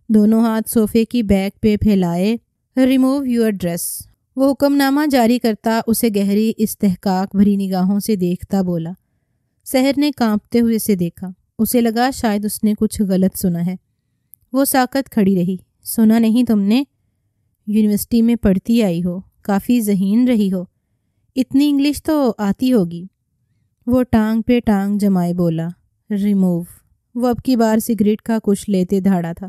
Speaker 1: دونوں ہاتھ صوفے کی بیک پہ پھیلائے۔ ریموو یور ڈریس، وہ حکم نامہ جاری کرتا اسے گہری استحقاق بھری نگاہوں سے دیکھتا بولا۔ سحر نے کانپتے ہوئے اسے دیکھا، اسے لگا شاید اس نے کچھ غلط سنا ہے۔ وہ ساکت کھڑی رہی۔ سنا نہیں تم نے؟ یونیورسٹی میں پڑھتی آئی ہو، کافی ذہین رہی ہو، اتنی انگلش تو آتی ہوگی۔ وہ ٹانگ پہ ٹانگ جمائے بولا، ریموو۔ وہ اب کی بار سگریٹ کا کچھ لیتے دھاڑا تھا۔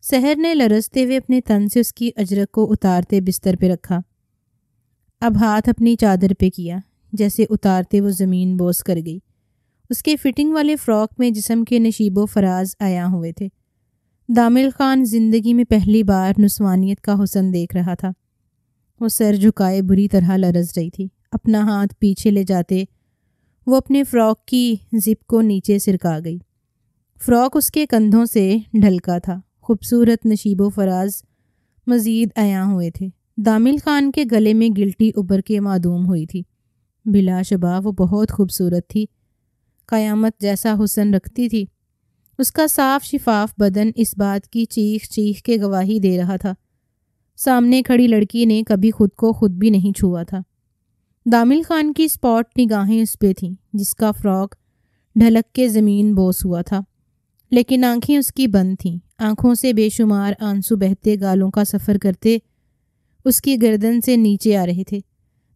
Speaker 1: سحر نے لرزتے ہوئے اپنے تن سے اس کی اجرک کو اتارتے بستر پہ رکھا، اب ہاتھ اپنی چادر پہ کیا، جیسے اتارتے وہ زمین بوس کر گئی۔ اس کے فٹنگ والے فراک میں جسم کے نشیب و فراز عیاں ہوئے تھے۔ دامل خان زندگی میں پہلی بار نسوانیت کا حسن دیکھ رہا تھا۔ وہ سر جھکائے بری طرح لرز رہی تھی۔ اپنا ہاتھ پیچھے لے جاتے وہ اپنے فراک کی زپ کو نیچے سرکا گئی۔ فراک اس کے کندھوں سے ڈھلکا تھا، خوبصورت نشیب و فراز مزید عیاں ہوئے تھے۔ دامل خان کے گلے میں گلٹی ابھر کے معدوم ہوئی تھی۔ بلا شبہ وہ بہت خوبصورت تھی، قیامت جیسا حسن رکھتی تھی۔ اس کا صاف شفاف بدن اس بات کی چیخ چیخ کے گواہی دے رہا تھا۔ سامنے کھڑی لڑکی نے کبھی خود کو خود بھی نہیں چھوا تھا۔ دامل خان کی سپاٹ نگاہیں اس پہ تھیں، جس کا فراک ڈھلک کے زمین بوس ہوا تھا، لیکن آنکھیں اس کی بند تھیں۔ آنکھوں سے بے شمار آنسو بہتے گالوں کا سفر کرتے اس کی گردن سے نیچے آ رہے تھے۔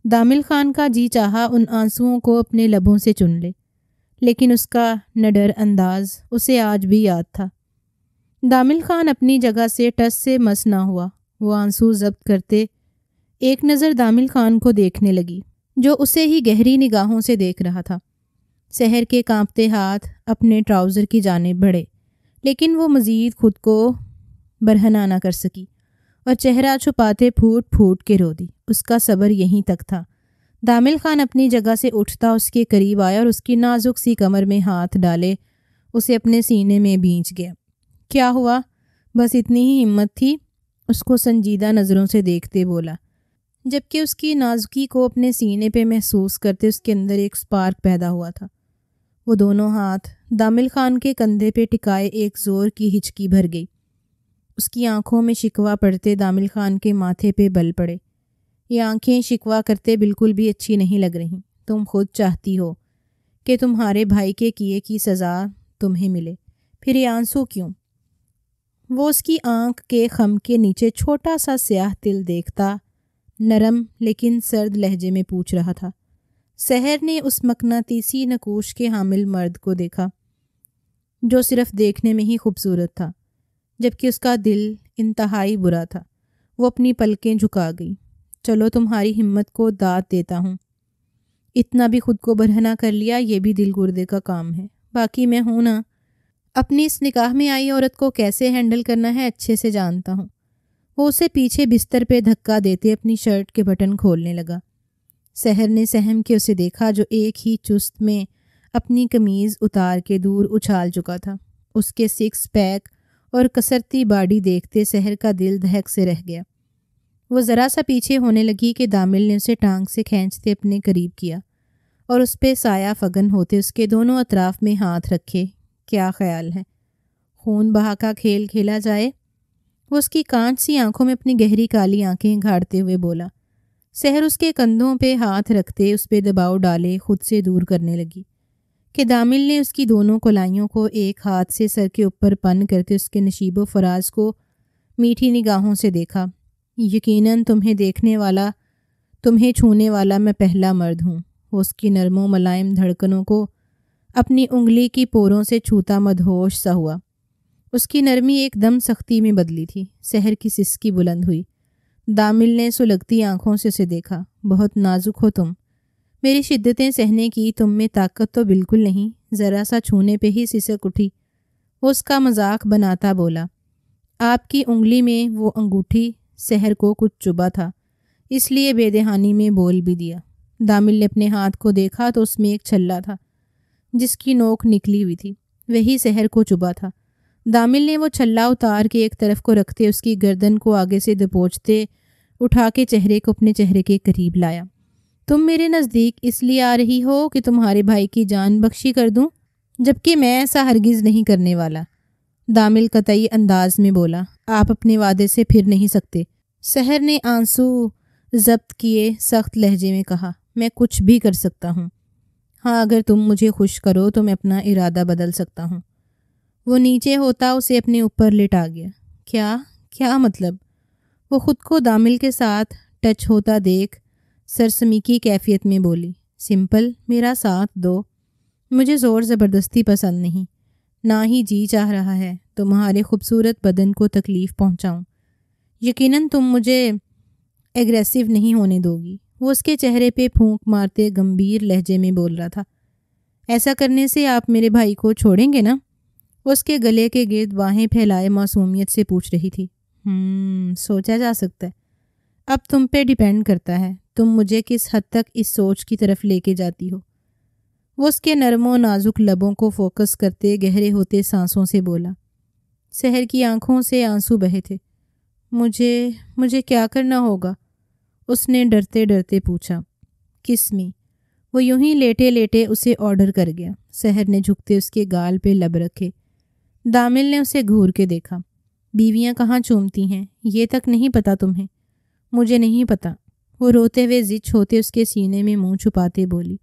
Speaker 1: دامل خان کا جی چاہا ان آنسوؤں کو اپنے لبوں سے چن لے، لیکن اس کا نڈر انداز اسے آج بھی یاد تھا۔ دامل خان اپنی جگہ سے ٹس سے مس نہ ہوا۔ وہ آنسو ضبط کرتے ایک نظر دامل خان کو دیکھنے لگی، جو اسے ہی گہری نگاہوں سے دیکھ رہا تھا۔ سحر کے کانپتے ہاتھ اپنے ٹراؤزر کی جانب بڑھے، لیکن وہ مزید خود کو برہنہ نہ کر سکی اور چہرہ چھپاتے پھوٹ پھوٹ کے رو دی۔ اس کا صبر یہیں تک تھا۔ دامل خان اپنی جگہ سے اٹھتا اس کے قریب آیا اور اس کی نازک سی کمر میں ہاتھ ڈالے اسے اپنے سینے میں بھینچ گیا۔ کیا ہوا؟ بس اتنی ہی ہمت تھی؟ اس کو سنجیدہ نظروں سے دیکھتے بولا، جبکہ اس کی نازکی کو اپنے سینے پہ محسوس کرتے اس کے اندر ایک سپارک پیدا ہوا تھا۔ وہ دونوں ہاتھ دامل خان کے کندھے پہ ٹکائے ایک زور کی ہچکی بھر گئی۔ اس کی آنکھوں میں شکوہ پڑتے دامل خان کے ماتھے پہ بل پڑے۔ یہ آنکھیں شکوہ کرتے بالکل بھی اچھی نہیں لگ رہیں۔ تم خود چاہتی ہو کہ تمہارے بھائی کے کیے کی سزا تمہیں ملے، پھر یہ آنسو کیوں؟ وہ اس کی آنکھ کے خم کے نیچے چھوٹا سا سیاہ تل دیکھتا نرم لیکن سرد لہجے میں پوچھ رہا تھا۔ سحر نے اس مقناطیسی نقوش کے حامل مرد کو دیکھا، جو صرف دیکھنے میں ہی خوبصورت تھا، جبکہ اس کا دل انتہائی برا تھا۔ وہ اپنی پلکیں جھکا گئی۔ چلو تمہاری ہمت کو داد دیتا ہوں، اتنا بھی خود کو برہنہ کر لیا، یہ بھی دل گردے کا کام ہے۔ باقی میں ہوں نا، اپنی اس نکاح میں آئی عورت کو کیسے ہینڈل کرنا ہے اچھے سے جانتا ہوں۔ وہ اسے پیچھے بستر پہ دھکا دیتے اپنی شرٹ کے بٹن کھولنے لگا۔ سحر نے سہم کے اسے دیکھا، جو ایک ہی چست میں اپنی قمیض اتار کے دور اچھال چکا تھا۔ اس کے سکس پیک اور کسرتی باڈی دیکھتے سحر کا دل دہک سے رہ گیا۔ وہ ذرا سا پیچھے ہونے لگی کہ دامل نے اسے ٹانگ سے کھینچتے اپنے قریب کیا اور اس پہ سایہ فگن ہوتے اس کے دونوں اطراف میں ہاتھ رکھے۔ کیا خیال ہے؟ خون بہا کا کھیل کھیلا جائے؟ وہ اس کی کانچ سی آنکھوں میں اپنی گہری کالی آنکھیں گھاڑتے ہوئے بولا۔ سحر اس کے کندھوں پہ ہاتھ رکھتے اس پہ دباؤ ڈالے خود سے دور کرنے لگی کہ دامل نے اس کی دونوں کلائیوں کو ایک ہاتھ سے سر کے اوپر پن کرتے اس کے نشیب و فراز کو میٹھی نگاہوں سے دیکھا۔ یقیناً تمہیں دیکھنے والا، تمہیں چھونے والا میں پہلا مرد ہوں۔ وہ اس کی نرم و ملائم دھڑکنوں کو اپنی انگلی کی پوروں سے چھوتا مدہوش سا ہوا۔ اس کی نرمی ایک دم سختی میں بدلی تھی۔ سحر کی سسکی بلند ہوئی۔ دامل نے سلگتی آنکھوں سے اسے دیکھا۔ بہت نازک ہو تم، میری شدتیں سہنے کی تم میں طاقت تو بالکل نہیں، ذرا سا چھونے پہ ہی سسک اٹھی۔ وہ اس کا مذاق بناتا بولا۔ آپ کی انگلی میں وہ انگوٹھی سحر کو کچھ چبھا تھا، اس لیے بے دہانی میں بول بھی دیا۔ دامل نے اپنے ہاتھ کو دیکھا تو اس میں ایک چھلا تھا جس کی نوک نکلی ہوئی تھی، وہی سحر کو چبھا تھا۔ دامل نے وہ چھلا اتار کے ایک طرف کو رکھتے اس کی گردن کو آگے سے دبوچتے اٹھا کے چہرے کو اپنے چہرے کے قریب لایا۔ تم میرے نزدیک اس لیے آ رہی ہو کہ تمہارے بھائی کی جان بخشی کر دوں، جبکہ میں ایسا ہرگز نہیں کرنے والا، دامل قطعی انداز میں بولا۔ آپ اپنے وعدے سے پھر نہیں سکتے۔ سحر نے آنسو ضبط کیے سخت لہجے میں کہا، میں کچھ بھی کر سکتا ہوں۔ ہاں، اگر تم مجھے خوش کرو تو میں اپنا ارادہ بدل سکتا ہوں۔ وہ نیچے ہوتا اسے اپنے اوپر لٹا گیا۔ کیا مطلب؟ وہ خود کو دامل کے ساتھ ٹچ ہوتا دیکھ سرسمی کی کیفیت میں بولی، سمپل، میرا ساتھ دو۔ مجھے زور زبردستی پسند نہیں، نہ ہی جی چاہ رہا ہے تمہارے خوبصورت بدن کو تکلیف پہنچاؤں۔ یقیناً تم مجھے ایگریسو نہیں ہونے دو گی۔ وہ اس کے چہرے پہ پھونک مارتے گمبھیر لہجے میں بول رہا تھا۔ ایسا کرنے سے آپ میرے بھائی کو چھوڑیں گے نا؟ وہ اس کے گلے کے گرد باہیں پھیلائے معصومیت سے پوچھ رہی تھی۔ سوچا جا سکتا ہے، اب تم پہ ڈیپینڈ کرتا ہے تم مجھے کس حد تک اس سوچ کی طرف لے کے جاتی ہو۔ وہ اس کے نرم و نازک لبوں کو فوکس کرتے گہرے ہوتے سانسوں سے بولا۔ سحر کی آنکھوں سے آنسو بہے تھے۔ مجھے کیا کرنا ہوگا؟ اس نے ڈرتے ڈرتے پوچھا۔ کس می؟ وہ یوں ہی لیٹے لیٹے اسے آرڈر کر گیا۔ سحر نے جھکتے اس کے گال پہ لب رکھے۔ دامل نے اسے گھور کے دیکھا۔ بیویاں کہاں چومتی ہیں یہ تک نہیں پتا تمہیں؟ مجھے نہیں پتا، وہ روتے ہوئے زچ ہوتے اس کے سینے میں منہ چھپاتے بولی۔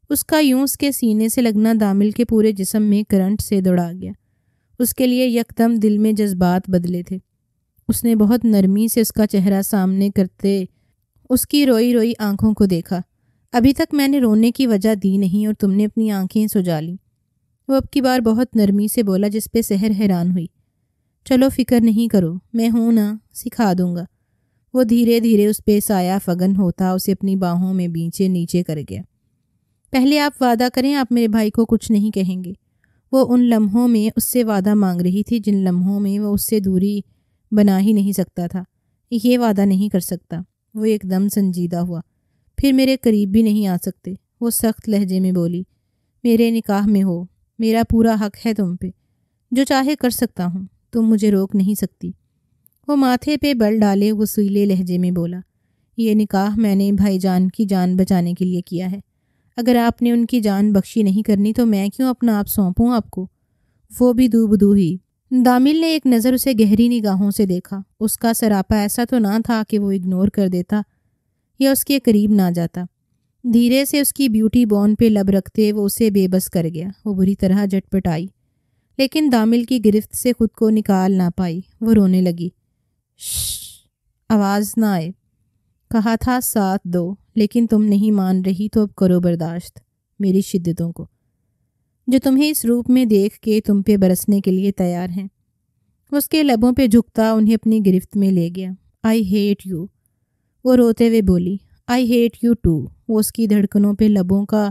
Speaker 1: اس کا یوں اس کے سینے سے لگنا دامل کے پورے جسم میں کرنٹ سے دوڑا گیا۔ اس کے لیے یکدم دل میں جذبات بدلے تھے۔ اس نے بہت نرمی سے اس کا چہرہ سامنے کرتے اس کی روئی روئی آنکھوں کو دیکھا۔ ابھی تک میں نے رونے کی وجہ دی نہیں اور تم نے اپنی آنکھیں سجا لیں۔ وہ اب کی بار بہت نرمی سے بولا جس پہ سحر حیران ہوئی۔ چلو فکر نہیں کرو، میں ہوں نا، سکھا دوں گا۔ وہ دھیرے دھیرے اس پہ سایہ فگن ہوتا اسے اپنی باہوں میں بیچے نیچے کر گیا۔ پہلے آپ وعدہ کریں آپ میرے بھائی کو کچھ نہیں کہیں گے۔ وہ ان لمحوں میں اس سے وعدہ مانگ رہی تھی جن لمحوں میں وہ اس سے دوری بنا ہی نہیں سکتا تھا۔ یہ وعدہ نہیں کر سکتا۔ وہ ایک دم سنجیدہ ہوا۔ پھر میرے قریب بھی نہیں آ سکتے، وہ سخت لہجے میں بولی۔ میرے نکاح میں ہو، میرا پورا حق ہے تم پہ، جو چاہے کر سکتا ہوں، تم مجھے روک نہیں سکتی۔ وہ ماتھے پہ بل ڈالے غصیلے لہجے میں بولا، یہ نکاح میں نے بھائی جان کی جان بچانے کے لیے کیا ہے۔ اگر آپ نے ان کی جان بخشی نہیں کرنی تو میں کیوں اپنا آپ سونپوں آپ کو؟ وہ بھی دو بدو ہی۔ دامل نے ایک نظر اسے گہری نگاہوں سے دیکھا۔ اس کا سراپا ایسا تو نہ تھا کہ وہ اگنور کر دیتا یا اس کے قریب نہ جاتا۔ دھیرے سے اس کی بیوٹی بون پہ لب رکھتے وہ اسے بے بس کر گیا۔ وہ بری طرح جٹ پٹائی، لیکن دامل کی گرفت سے خود کو نکال نہ پائی۔ وہ رونے لگی۔ شش، آواز نہ آئے، کہا تھا ساتھ دو، لیکن تم نہیں مان رہی تو اب کرو برداشت میری شدتوں کو، جو تمہیں اس روپ میں دیکھ کے تم پہ برسنے کے لیے تیار ہیں۔ اس کے لبوں پہ جھکتا انہیں اپنی گرفت میں لے گیا۔ آئی ہیٹ یو، وہ روتے ہوئے بولی۔ آئی ہیٹ یو ٹو، وہ اس کی دھڑکنوں پہ لبوں کا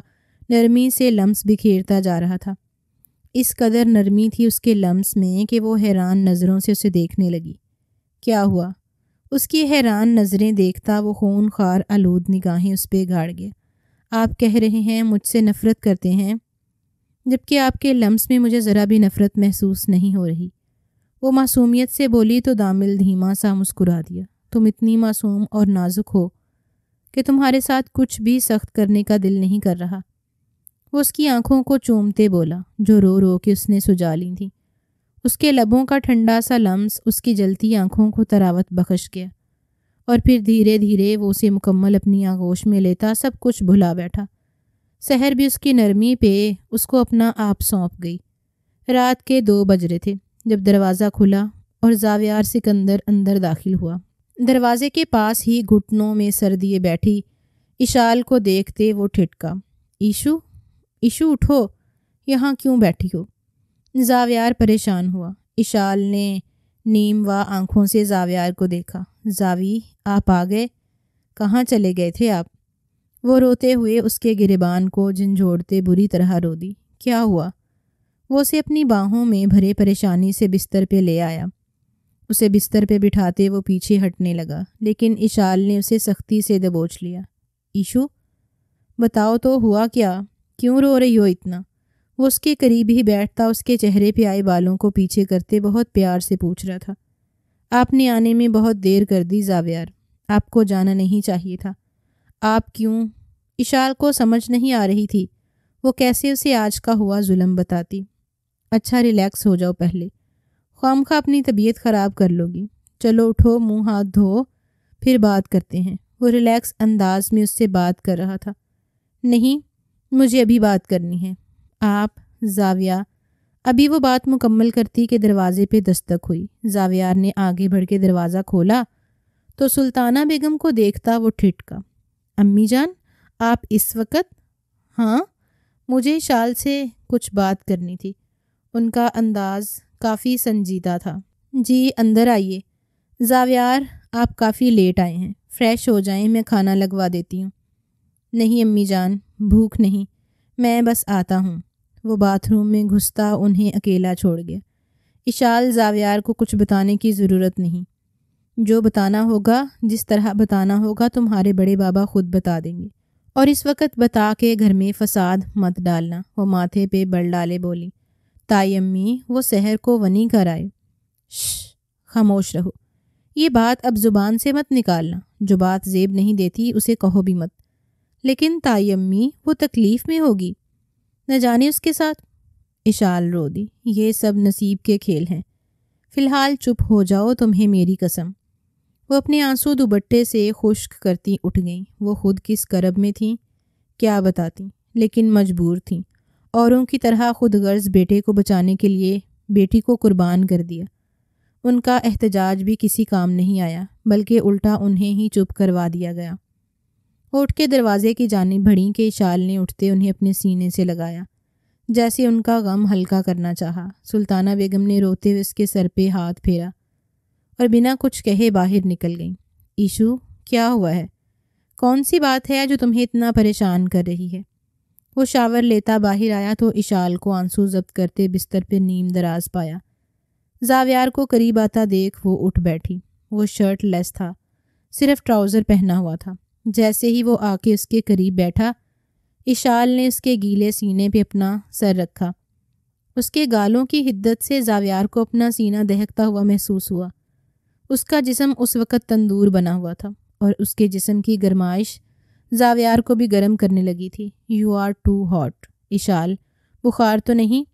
Speaker 1: نرمی سے لمس بکھیرتا جا رہا تھا۔ اس قدر نرمی تھی اس کے لمس میں کہ وہ حیران نظروں سے اسے دیکھنے لگی۔ کیا ہوا؟ اس کی حیران نظریں دیکھتا وہ خون خوار آلود نگاہیں اس پہ گاڑ گیا۔ آپ کہہ رہے ہیں مجھ سے نفرت کرتے ہیں، جبکہ آپ کے لمس میں مجھے ذرا بھی نفرت محسوس نہیں ہو رہی۔ وہ معصومیت سے بولی تو دامل دھیما سا مسکرا دیا۔ تم اتنی معصوم اور نازک ہو کہ تمہارے ساتھ کچھ بھی سخت کرنے کا دل نہیں کر رہا۔ وہ اس کی آنکھوں کو چومتے بولا جو رو رو کے اس نے سجا لی تھیں۔ اس کے لبوں کا ٹھنڈا سا لمس اس کی جلتی آنکھوں کو تراوت بخش گیا، اور پھر دھیرے دھیرے وہ اسے مکمل اپنی آغوش میں لیتا سب کچھ بھلا بیٹھا۔ سحر بھی اس کی نرمی پہ اس کو اپنا آپ سونپ گئی۔ رات کے 2 بج رہے تھے جب دروازہ کھلا اور زاویار سکندر اندر داخل ہوا۔ دروازے کے پاس ہی گھٹنوں میں سر دیے بیٹھی اشال کو دیکھتے وہ ٹھٹکا۔ ایشو اٹھو، یہاں کیوں بیٹھی ہو؟ زاویار پریشان ہوا۔ اشال نے نیم وا آنکھوں سے زاویار کو دیکھا۔ زاوی، آپ آ گئے؟ کہاں چلے گئے تھے آپ؟ وہ روتے ہوئے اس کے گریبان کو جھنجھوڑتے بری طرح رو دی۔ کیا ہوا؟ وہ اسے اپنی باہوں میں بھرے پریشانی سے بستر پہ لے آیا۔ اسے بستر پہ بٹھاتے وہ پیچھے ہٹنے لگا، لیکن اشال نے اسے سختی سے دبوچ لیا۔ ایشو، بتاؤ تو ہوا کیا؟ کیوں رو رہی ہو اتنا؟ وہ اس کے قریب ہی بیٹھتا اس کے چہرے پہ آئے بالوں کو پیچھے کرتے بہت پیار سے پوچھ رہا تھا، آپ نے آنے میں بہت دیر کر دی زاویار، آپ کو جانا نہیں چاہیے تھا، آپ کیوں؟ اشال کو سمجھ نہیں آ رہی تھی وہ کیسے اسے آج کا ہوا ظلم بتاتی۔ اچھا ریلیکس ہو جاؤ پہلے، خواہ اپنی طبیعت خراب کر لو گی، چلو اٹھو منہ ہاتھ دھو پھر بات کرتے ہیں۔ وہ ریلیکس انداز میں اس سے بات کر رہا تھا۔ نہیں، مجھے ابھی بات کرنی ہے۔ آپ زاویہ، ابھی وہ بات مکمل کرتی کہ دروازے پہ دستک ہوئی۔ زاویار نے آگے بڑھ کے دروازہ کھولا تو سلطانہ بیگم کو دیکھتا وہ ٹھٹکا۔ امی جان، آپ اس وقت؟ ہاں، مجھے اشال سے کچھ بات کرنی تھی۔ ان کا انداز کافی سنجیدہ تھا۔ جی اندر آئیے۔ زاویار، آپ کافی لیٹ آئے ہیں، فریش ہو جائیں، میں کھانا لگوا دیتی ہوں۔ نہیں امی جان، بھوک نہیں، میں بس آتا ہوں۔ وہ باتھ روم میں گھستا انہیں اکیلا چھوڑ گیا۔ اشال، زاویار کو کچھ بتانے کی ضرورت نہیں، جو بتانا ہوگا، جس طرح بتانا ہوگا تمہارے بڑے بابا خود بتا دیں گے، اور اس وقت بتا کے گھر میں فساد مت ڈالنا۔ وہ ماتھے پہ بل ڈالے بولی، تائی امی، وہ سحر کو ونی کر آئے۔ خاموش رہو، یہ بات اب زبان سے مت نکالنا، جو بات زیب نہیں دیتی اسے کہو بھی مت۔ لیکن تائی امی، وہ تکلیف میں ہوگی، نہ جانے اس کے ساتھ۔ اشال رو دی، یہ سب نصیب کے کھیل ہیں، فی الحال چپ ہو جاؤ، تمہیں میری قسم۔ وہ اپنے آنسو دوپٹے سے خشک کرتی اٹھ گئیں۔ وہ خود کس کرب میں تھیں کیا بتاتی، لیکن مجبور تھیں۔ اوروں کی طرح خود غرض بیٹے کو بچانے کے لیے بیٹی کو قربان کر دیا۔ ان کا احتجاج بھی کسی کام نہیں آیا، بلکہ الٹا انہیں ہی چپ کروا دیا گیا۔ وہ اٹھ کے دروازے کی جانب بڑھیں کہ اشال نے اٹھتے انہیں اپنے سینے سے لگایا، جیسے ان کا غم ہلکا کرنا چاہا۔ سلطانہ بیگم نے روتے ہوئے اس کے سر پہ ہاتھ پھیرا اور بنا کچھ کہے باہر نکل گئیں۔ ایشو، کیا ہوا ہے؟ کون سی بات ہے جو تمہیں اتنا پریشان کر رہی ہے؟ وہ شاور لیتا باہر آیا تو اشال کو آنسو ضبط کرتے بستر پہ نیم دراز پایا۔ زاویار کو قریب آتا دیکھ وہ اٹھ بیٹھی۔ وہ شرٹ لیس تھا، صرف ٹراؤزر پہنا ہوا تھا۔ جیسے ہی وہ آ کے اس کے قریب بیٹھا، اشال نے اس کے گیلے سینے پہ اپنا سر رکھا۔ اس کے گالوں کی حدت سے زاویار کو اپنا سینہ دہکتا ہوا محسوس ہوا۔ اس کا جسم اس وقت تندور بنا ہوا تھا اور اس کے جسم کی گرمائش زاویار کو بھی گرم کرنے لگی تھی۔ You are too hot. Ashal, بخار تو نہیں؟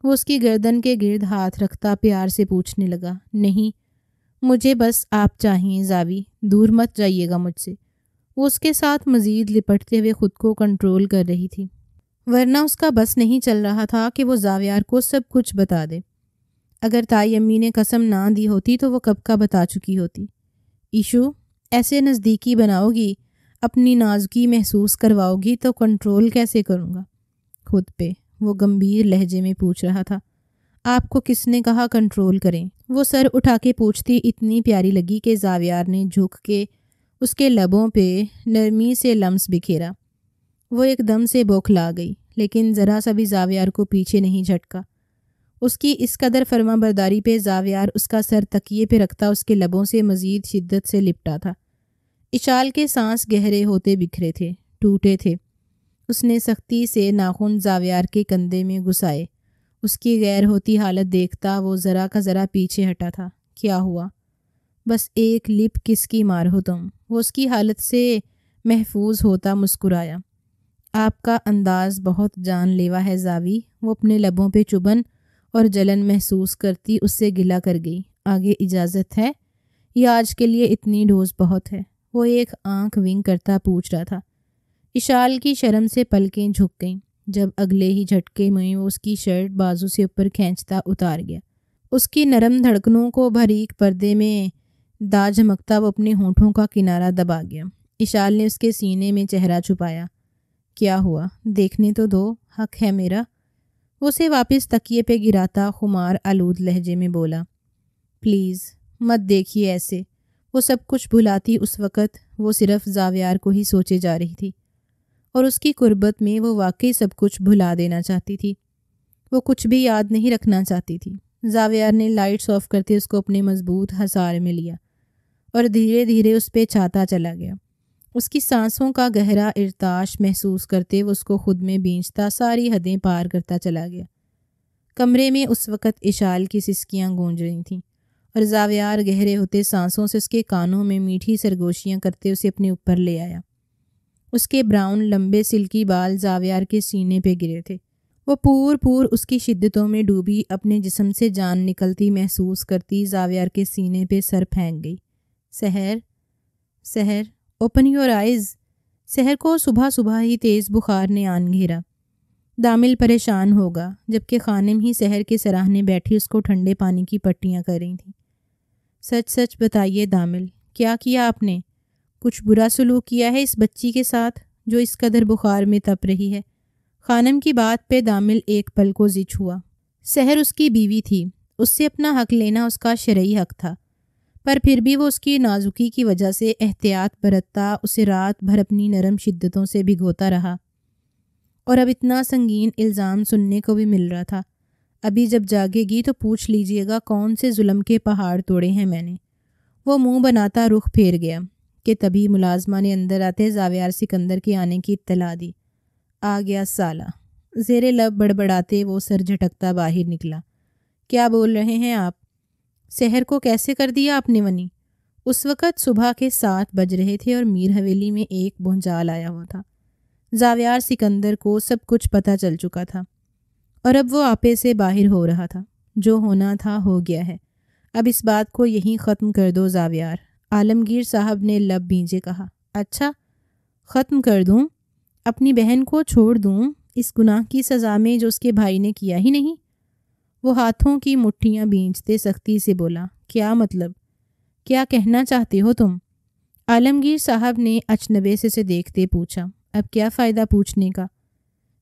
Speaker 1: وہ اس کی گردن کے گرد ہاتھ رکھتا پیار سے پوچھنے لگا۔ نہیں، مجھے بس آپ چاہیے زاوی، دور مت جائیے گا مجھ سے۔ وہ اس کے ساتھ مزید لپٹتے ہوئے خود کو کنٹرول کر رہی تھی، ورنہ اس کا بس نہیں چل رہا تھا کہ وہ زاویار کو سب کچھ بتا دے۔ اگر تائی امی نے قسم نہ دی ہوتی تو وہ کب کا بتا چکی ہوتی۔ ایشو، ایسے نزدیکی بناؤ گی، اپنی نازکی محسوس کرواؤ گی تو کنٹرول کیسے کروں گا خود پہ؟ وہ گمبھیر لہجے میں پوچھ رہا تھا۔ آپ کو کس نے کہا کنٹرول کریں؟ وہ سر اٹھا کے پوچھتی اتنی پیاری لگی کہ زاویار نے جھک کے اس کے لبوں پہ نرمی سے لمس بکھیرا۔ وہ ایک دم سے بوکھلا گئی، لیکن ذرا سا بھی زاویار کو پیچھے نہیں جھٹکا۔ اس کی اس قدر فرما برداری پہ زاویار اس کا سر تکیے پہ رکھتا اس کے لبوں سے مزید شدت سے لپٹا تھا۔ اشال کے سانس گہرے ہوتے بکھرے تھے، ٹوٹے تھے۔ اس نے سختی سے ناخن زاویار کے کندھے میں گھسائے۔ اس کی غیر ہوتی حالت دیکھتا وہ ذرا کا ذرا پیچھے ہٹا تھا۔ کیا ہوا؟ بس ایک لپ کس کی مار ہو تم؟ وہ اس کی حالت سے محفوظ ہوتا مسکرایا۔ آپ کا انداز بہت جان لیوا ہے زاوی۔ وہ اپنے لبوں پہ چبھن اور جلن محسوس کرتی اس سے گلا کر گئی۔ آگے اجازت ہے یا آج کے لیے اتنی ڈوز بہت ہے؟ وہ ایک آنکھ ونگ کرتا پوچھ رہا تھا۔ اشال کی شرم سے پلکیں جھک گئیں جب اگلے ہی جھٹکے میں وہ اس کی شرٹ بازو سے اوپر کھینچتا اتار گیا۔ اس کی نرم دھڑکنوں کو باریک پردے میں دا جھمکتا وہ اپنے ہونٹوں کا کنارہ دبا گیا۔ اشال نے اس کے سینے میں چہرہ چھپایا۔ کیا ہوا؟ دیکھنے تو دو، حق ہے میرا۔ وہ اسے واپس تکیے پہ گراتا خمار آلود لہجے میں بولا، پلیز مت دیکھیے ایسے۔ وہ سب کچھ بھلاتی اس وقت وہ صرف زاویار کو ہی سوچے جا رہی تھی، اور اس کی قربت میں وہ واقعی سب کچھ بھلا دینا چاہتی تھی۔ وہ کچھ بھی یاد نہیں رکھنا چاہتی تھی۔ زاویار نے لائٹس آف کرتے اس کو اپنے مضبوط حصار میں لیا اور دھیرے دھیرے اس پہ چھاتا چلا گیا۔ اس کی سانسوں کا گہرا ارتعاش محسوس کرتے وہ اس کو خود میں بینچتا ساری حدیں پار کرتا چلا گیا۔ کمرے میں اس وقت اشال کی سسکیاں گونج رہی تھیں اور زاویار گہرے ہوتے سانسوں سے اس کے کانوں میں میٹھی سرگوشیاں کرتے اسے اپنے اوپر لے آیا۔ اس کے براؤن لمبے سلکی بال زاویار کے سینے پہ گرے تھے۔ وہ پور اس کی شدتوں میں ڈوبی اپنے جسم سے جان نکلتی محسوس کرتی زاویار کے سینے پہ سر پھینک گئی۔ سحر، سحر، اوپن یور آئیز۔ سحر کو صبح ہی تیز بخار نے آن گھیرا۔ دامل پریشان ہوگا جبکہ خانم ہی سحر کے سراہنے بیٹھی اس کو ٹھنڈے پانی کی پٹیاں کر رہی تھیں۔ سچ سچ بتائیے دامل، کیا کیا آپ نے؟ کچھ برا سلوک کیا ہے اس بچی کے ساتھ جو اس قدر بخار میں تپ رہی ہے؟ خانم کی بات پہ دامل ایک پل کو زچ ہوا۔ سحر اس کی بیوی تھی، اس سے اپنا حق لینا اس کا شرعی حق تھا، پر پھر بھی وہ اس کی نازکی کی وجہ سے احتیاط برتتا اسے رات بھر اپنی نرم شدتوں سے بھگوتا رہا، اور اب اتنا سنگین الزام سننے کو بھی مل رہا تھا۔ ابھی جب جاگے گی تو پوچھ لیجئے گا کون سے ظلم کے پہاڑ توڑے ہیں میں نے۔ وہ منہ بناتا رخ پھیر گیا کہ تبھی ملازمہ نے اندر آتے زاویار سکندر کے آنے کی اطلاع دی۔ آ گیا سالہ، زیر لب بڑبڑاتے وہ سر جھٹکتا باہر نکلا۔ کیا بول رہے ہیں آپ؟ سحر کو کیسے کر دیا آپ نے منی؟ اس وقت صبح کے 7 بج رہے تھے اور میر حویلی میں ایک بھونچال آیا ہوا تھا۔ زاویار سکندر کو سب کچھ پتہ چل چکا تھا اور اب وہ آپے سے باہر ہو رہا تھا۔ جو ہونا تھا ہو گیا ہے، اب اس بات کو یہیں ختم کر دو زاویار۔ عالمگیر صاحب نے لب بھینجے کہا۔ اچھا، ختم کر دوں؟ اپنی بہن کو چھوڑ دوں اس گناہ کی سزا میں جو اس کے بھائی نے کیا ہی نہیں؟ وہ ہاتھوں کی مٹھیاں بھینجتے سختی سے بولا۔ کیا مطلب؟ کیا کہنا چاہتے ہو تم؟ عالمگیر صاحب نے اچنبے سے دیکھتے پوچھا۔ اب کیا فائدہ پوچھنے کا،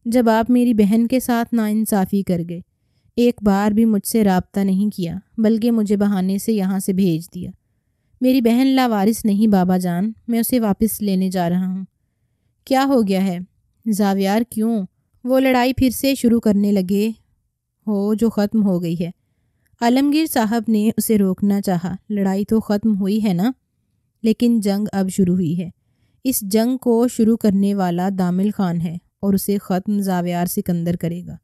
Speaker 1: جب آپ میری بہن کے ساتھ ناانصافی کر گئے، ایک بار بھی مجھ سے رابطہ نہیں کیا بلکہ مجھے بہانے سے یہاں سے بھیج دیا۔ میری بہن لاوارث نہیں بابا جان، میں اسے واپس لینے جا رہا ہوں۔ کیا ہو گیا ہے زاویار؟ کیوں وہ لڑائی پھر سے شروع کرنے لگے ہو جو ختم ہو گئی ہے؟ عالمگیر صاحب نے اسے روکنا چاہا۔ لڑائی تو ختم ہوئی ہے نا، لیکن جنگ اب شروع ہوئی ہے۔ اس جنگ کو شروع کرنے والا دامل خان ہے اور اسے ختم زاویار سکندر کرے گا۔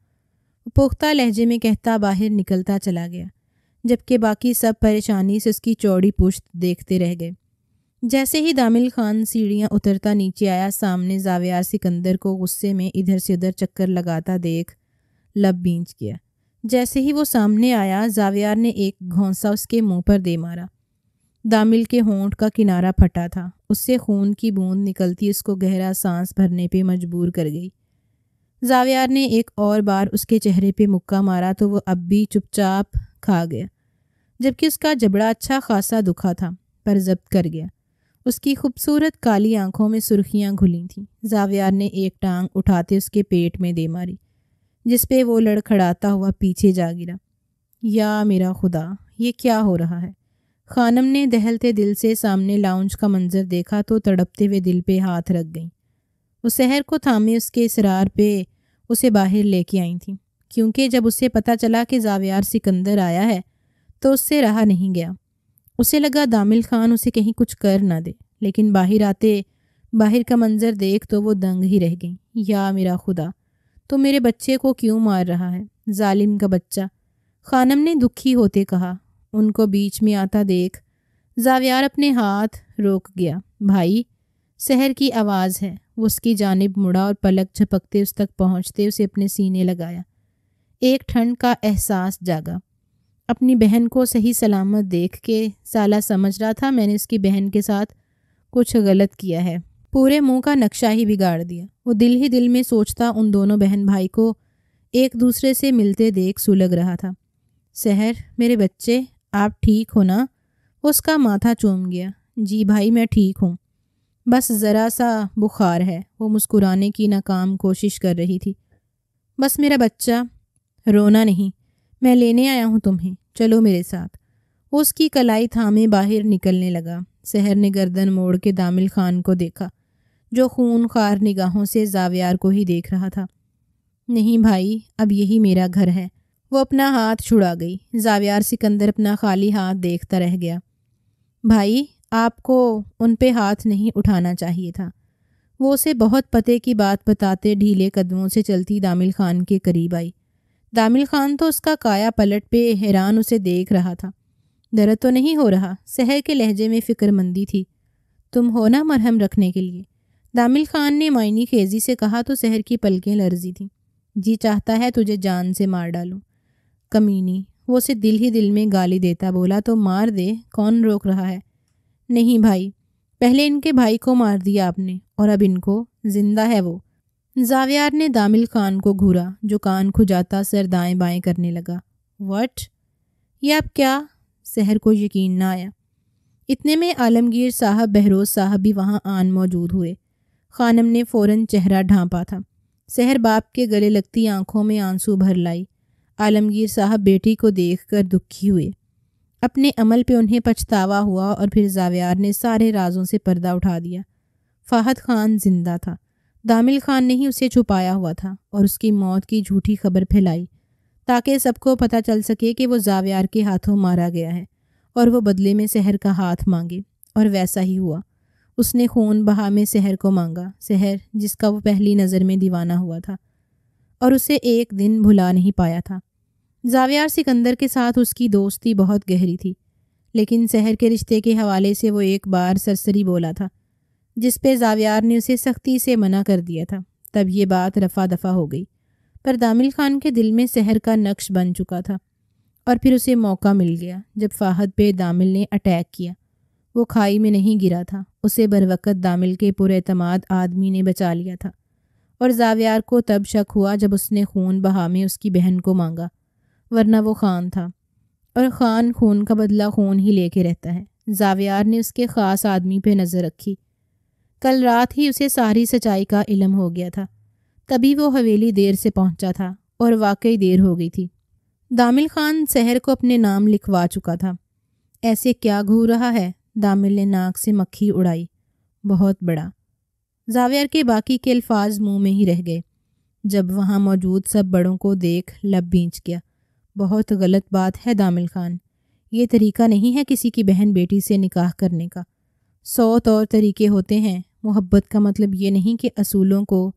Speaker 1: پختہ لہجے میں کہتا باہر نکلتا چلا گیا، جبکہ باقی سب پریشانی سے اس کی چوڑی پشت دیکھتے رہ گئے۔ جیسے ہی دامل خان سیڑھیاں اترتا نیچے آیا، سامنے زاویار سکندر کو غصے میں ادھر سے ادھر چکر لگاتا دیکھ لب بھینچ گیا۔ جیسے ہی وہ سامنے آیا، زاویار نے ایک گھونسا اس کے منہ پر دے مارا۔ دامل کے ہونٹ کا کنارہ پھٹا تھا، اس سے خون کی بوند نکلتی اس کو گہرا سانس بھرنے پہ مجبور کر گئی۔ زاویار نے ایک اور بار اس کے چہرے پہ مکہ مارا تو وہ اب بھی چپ چاپ کھا گیا، جبکہ اس کا جبڑا اچھا خاصا دکھا تھا پر ضبط کر گیا۔ اس کی خوبصورت کالی آنکھوں میں سرخیاں گھلی تھیں۔ زاویار نے ایک ٹانگ اٹھاتے اس کے پیٹ میں دے ماری، جس پہ وہ لڑکھڑاتا ہوا پیچھے جا گرا۔ یا میرا خدا، یہ کیا ہو رہا ہے؟ خانم نے دہلتے دل سے سامنے لاؤنج کا منظر دیکھا تو تڑپتے ہوئے دل پہ ہاتھ رکھ گئیں۔ وہ سحر کو تھامے اس کے اصرار پہ اسے باہر لے کے آئی تھیں، کیونکہ جب اسے پتہ چلا کہ زاویار سکندر آیا ہے تو اس سے رہا نہیں گیا۔ اسے لگا دامل خان اسے کہیں کچھ کر نہ دے، لیکن باہر کا منظر دیکھ تو وہ دنگ ہی رہ گئیں۔ یا میرا خدا، تو میرے بچے کو کیوں مار رہا ہے؟ ظالم کا بچہ، خانم نے دکھی ہوتے کہا۔ ان کو بیچ میں آتا دیکھ زاویار اپنے ہاتھ روک گیا۔ بھائی، سحر کی آواز ہے۔ وہ اس کی جانب مڑا اور پلک جھپکتے اس تک پہنچتے اسے اپنے سینے لگایا۔ ایک ٹھنڈ کا احساس جاگا۔ اپنی بہن کو صحیح سلامت دیکھ کے سالہ سمجھ رہا تھا میں نے اس کی بہن کے ساتھ کچھ غلط کیا ہے، پورے منہ کا نقشہ ہی بگاڑ دیا۔ وہ دل ہی دل میں سوچتا ان دونوں بہن بھائی کو ایک دوسرے سے ملتے دیکھ سلگ رہا تھا۔ سحر، میرے بچے، آپ ٹھیک ہو نا؟ وہ اس کا ماتھا چوم گیا۔ جی بھائی، میں ٹھیک ہوں، بس ذرا سا بخار ہے۔ وہ مسکرانے کی ناکام کوشش کر رہی تھی۔ بس میرا بچہ، رونا نہیں، میں لینے آیا ہوں تمہیں، چلو میرے ساتھ۔ وہ اس کی کلائی تھامے باہر نکلنے لگا۔ سحر نے گردن موڑ کے دامل خان کو دیکھا، جو خون خوار نگاہوں سے زاویار کو ہی دیکھ رہا تھا۔ نہیں بھائی، اب یہی میرا گھر ہے۔ وہ اپنا ہاتھ چھڑا گئی۔ زاویار سکندر اپنا خالی ہاتھ دیکھتا رہ گیا۔ بھائی، آپ کو ان پہ ہاتھ نہیں اٹھانا چاہیے تھا۔ وہ اسے بہت پتے کی بات بتاتے ڈھیلے قدموں سے چلتی دامل خان کے قریب آئی۔ دامل خان تو اس کا کایا پلٹ پہ حیران اسے دیکھ رہا تھا۔ درد تو نہیں ہو رہا؟ سحر کے لہجے میں فکر مندی تھی۔ تم ہو نا مرہم رکھنے کے لیے؟ دامل خان نے معنی خیزی سے کہا تو سحر کی پلکیں لرزی تھیں۔ جی چاہتا ہے تجھے جان سے مار ڈالوں۔ کمینی، وہ اسے دل ہی دل میں گالی دیتا بولا، تو مار دے، کون روک رہا ہے؟ نہیں بھائی، پہلے ان کے بھائی کو مار دیا آپ نے، اور اب ان کو۔ زندہ ہے وہ۔ زاویار نے دامل خان کو گھورا، جو کان کھجاتا سر دائیں بائیں کرنے لگا۔ وٹ؟ یہ اب کیا؟ سحر کو یقین نہ آیا۔ اتنے میں عالمگیر صاحب بہروز صاحب بھی وہاں آن موجود ہوئے۔ خانم نے فوراً چہرہ ڈھانپا تھا۔ سحر باپ کے گلے لگتی آنکھوں میں آنسو بھر لائی۔ عالمگیر صاحب بیٹی کو دیکھ کر دکھی ہوئے۔ اپنے عمل پہ انہیں پچھتاوا ہوا، اور پھر زاویار نے سارے رازوں سے پردہ اٹھا دیا۔ فہد خان زندہ تھا۔ دامل خان نے ہی اسے چھپایا ہوا تھا اور اس کی موت کی جھوٹی خبر پھیلائی تاکہ سب کو پتہ چل سکے کہ وہ زاویار کے ہاتھوں مارا گیا ہے اور وہ بدلے میں سحر کا ہاتھ مانگے۔ اور ویسا ہی ہوا۔ اس نے خون بہا میں سحر کو مانگا، سحر جس کا وہ پہلی نظر میں دیوانہ ہوا تھا اور اسے ایک دن بھلا نہیں پایا تھا۔ زاویار سکندر کے ساتھ اس کی دوستی بہت گہری تھی، لیکن سحر کے رشتے کے حوالے سے وہ ایک بار سرسری بولا تھا، جس پہ زاویار نے اسے سختی سے منع کر دیا تھا۔ تب یہ بات رفع دفع ہو گئی، پر دامل خان کے دل میں سحر کا نقش بن چکا تھا۔ اور پھر اسے موقع مل گیا جب فہد پہ دامل نے اٹیک کیا۔ وہ کھائی میں نہیں گرا تھا، اسے بروقت دامل کے پر اعتماد آدمی نے بچا لیا تھا، اور زاویار کو تب شک ہوا جب اس نے خون بہا میں اس کی بہن کو مانگا، ورنہ وہ خان تھا، اور خان خون کا بدلہ خون ہی لے کے رہتا ہے۔ زاویار نے اس کے خاص آدمی پہ نظر رکھی۔ کل رات ہی اسے ساری سچائی کا علم ہو گیا تھا، تبھی وہ حویلی دیر سے پہنچا تھا، اور واقعی دیر ہو گئی تھی۔ دامل خان سحر کو اپنے نام لکھوا چکا تھا۔ ایسے کیا گھور رہا ہے؟ دامل نے ناک سے مکھی اڑائی۔ بہت بڑا۔ زاویار کے باقی کے الفاظ منہ میں ہی رہ گئے۔ جب وہاں موجود سب بڑوں کو دیکھ لب بھینچ گیا۔ بہت غلط بات ہے دامل خان، یہ طریقہ نہیں ہے کسی کی بہن بیٹی سے نکاح کرنے کا۔ 100 طور طریقے ہوتے ہیں۔ محبت کا مطلب یہ نہیں کہ اصولوں کو،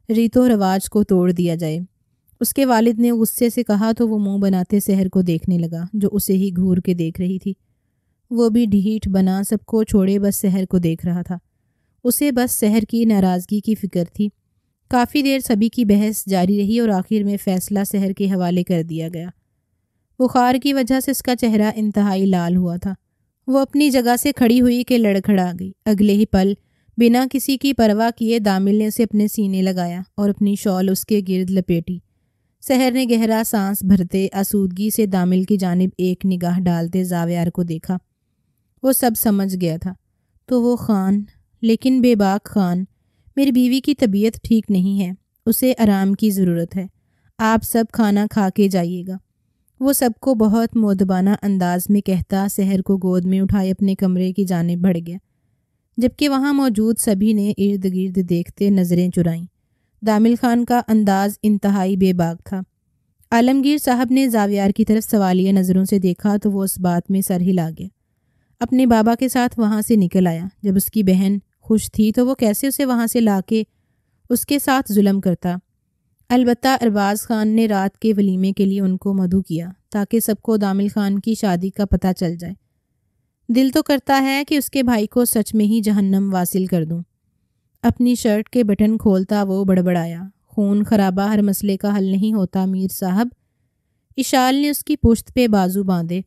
Speaker 1: ریت و رواج کو توڑ دیا جائے۔ اس کے والد نے غصے سے کہا تو وہ منہ بناتے سحر کو دیکھنے لگا، جو اسے ہی گھور کے دیکھ رہی تھی۔ وہ بھی ڈھیٹ بنا سب کو چھوڑے بس سحر کو دیکھ رہا تھا۔ اسے بس سحر کی ناراضگی کی فکر تھی۔ کافی دیر سبھی کی بحث جاری رہی اور آخر میں فیصلہ سحر کے حوالے کر دیا گیا۔ بخار کی وجہ سے اس کا چہرہ انتہائی لال ہوا تھا۔ وہ اپنی جگہ سے کھڑی ہوئی کہ لڑکھڑا گئی۔ اگلے ہی پل بنا کسی کی پرواہ کیے دامل نے اسے اپنے سینے لگایا اور اپنی شال اس کے گرد لپیٹی۔ سحر نے گہرا سانس بھرتے آسودگی سے دامل کی جانب ایک نگاہ ڈالتے زاویار کو دیکھا۔ وہ سب سمجھ گیا تھا۔ تو وہ خان، لیکن بے باک خان، میری بیوی کی طبیعت ٹھیک نہیں ہے، اسے آرام کی ضرورت ہے، آپ سب کھانا کھا کے جائیے گا۔ وہ سب کو بہت مؤدبانہ انداز میں کہتا سحر کو گود میں اٹھائے اپنے کمرے کی جانب بڑھ گیا، جبکہ وہاں موجود سبھی نے ارد گرد دیکھتے نظریں چرائیں۔ دامل خان کا انداز انتہائی بے باک تھا۔ عالمگیر صاحب نے زاویار کی طرف سوالیہ نظروں سے دیکھا تو وہ اس بات میں سر ہلا گیا۔ اپنے بابا کے ساتھ وہاں سے نکل آیا۔ جب اس کی بہن خوش تھی تو وہ کیسے اسے وہاں سے لا کے اس کے ساتھ ظلم کرتا؟ البتہ ارباز خان نے رات کے ولیمے کے لیے ان کو مدعو کیا تاکہ سب کو دامل خان کی شادی کا پتہ چل جائے۔ دل تو کرتا ہے کہ اس کے بھائی کو سچ میں ہی جہنم واصل کر دوں۔ اپنی شرٹ کے بٹن کھولتا وہ بڑبڑایا، خون خرابہ ہر مسئلے کا حل نہیں ہوتا میر صاحب۔ اشال نے اس کی پشت پہ بازو باندھے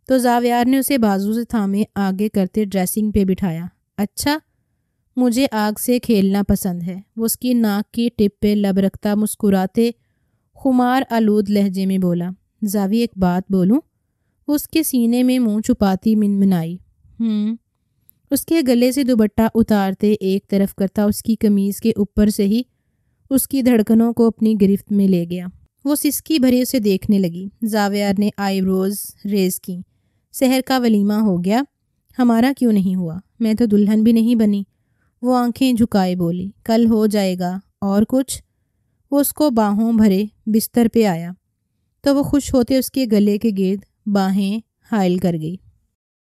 Speaker 1: تو زاویار نے اسے بازو سے تھامے آگے کرتے ڈریسنگ پہ بٹھایا۔ اچھا، مجھے آگ سے کھیلنا پسند ہے، وہ اس کی ناک کی ٹپ پہ لب رکھتا مسکراتے خمار آلود لہجے میں بولا۔ زاوی ایک بات بولوں؟ وہ اس کے سینے میں منہ چھپاتی منمنائی۔ اس کے گلے سے دوپٹہ اتارتے ایک طرف کرتا اس کی قمیض کے اوپر سے ہی اس کی دھڑکنوں کو اپنی گرفت میں لے گیا۔ وہ سسکی بھرے اسے دیکھنے لگی۔ زاویار نے آئی بروز ریز کی۔ سحر کا ولیمہ ہو گیا، ہمارا کیوں نہیں ہوا؟ میں تو دلہن بھی نہیں بنی۔ وہ آنکھیں جھکائے بولی۔ کل ہو جائے گا۔ اور کچھ؟ وہ اس کو باہوں بھرے بستر پہ آیا تو وہ خوش ہوتے اس کے گلے کے گرد باہیں حائل کر گئی۔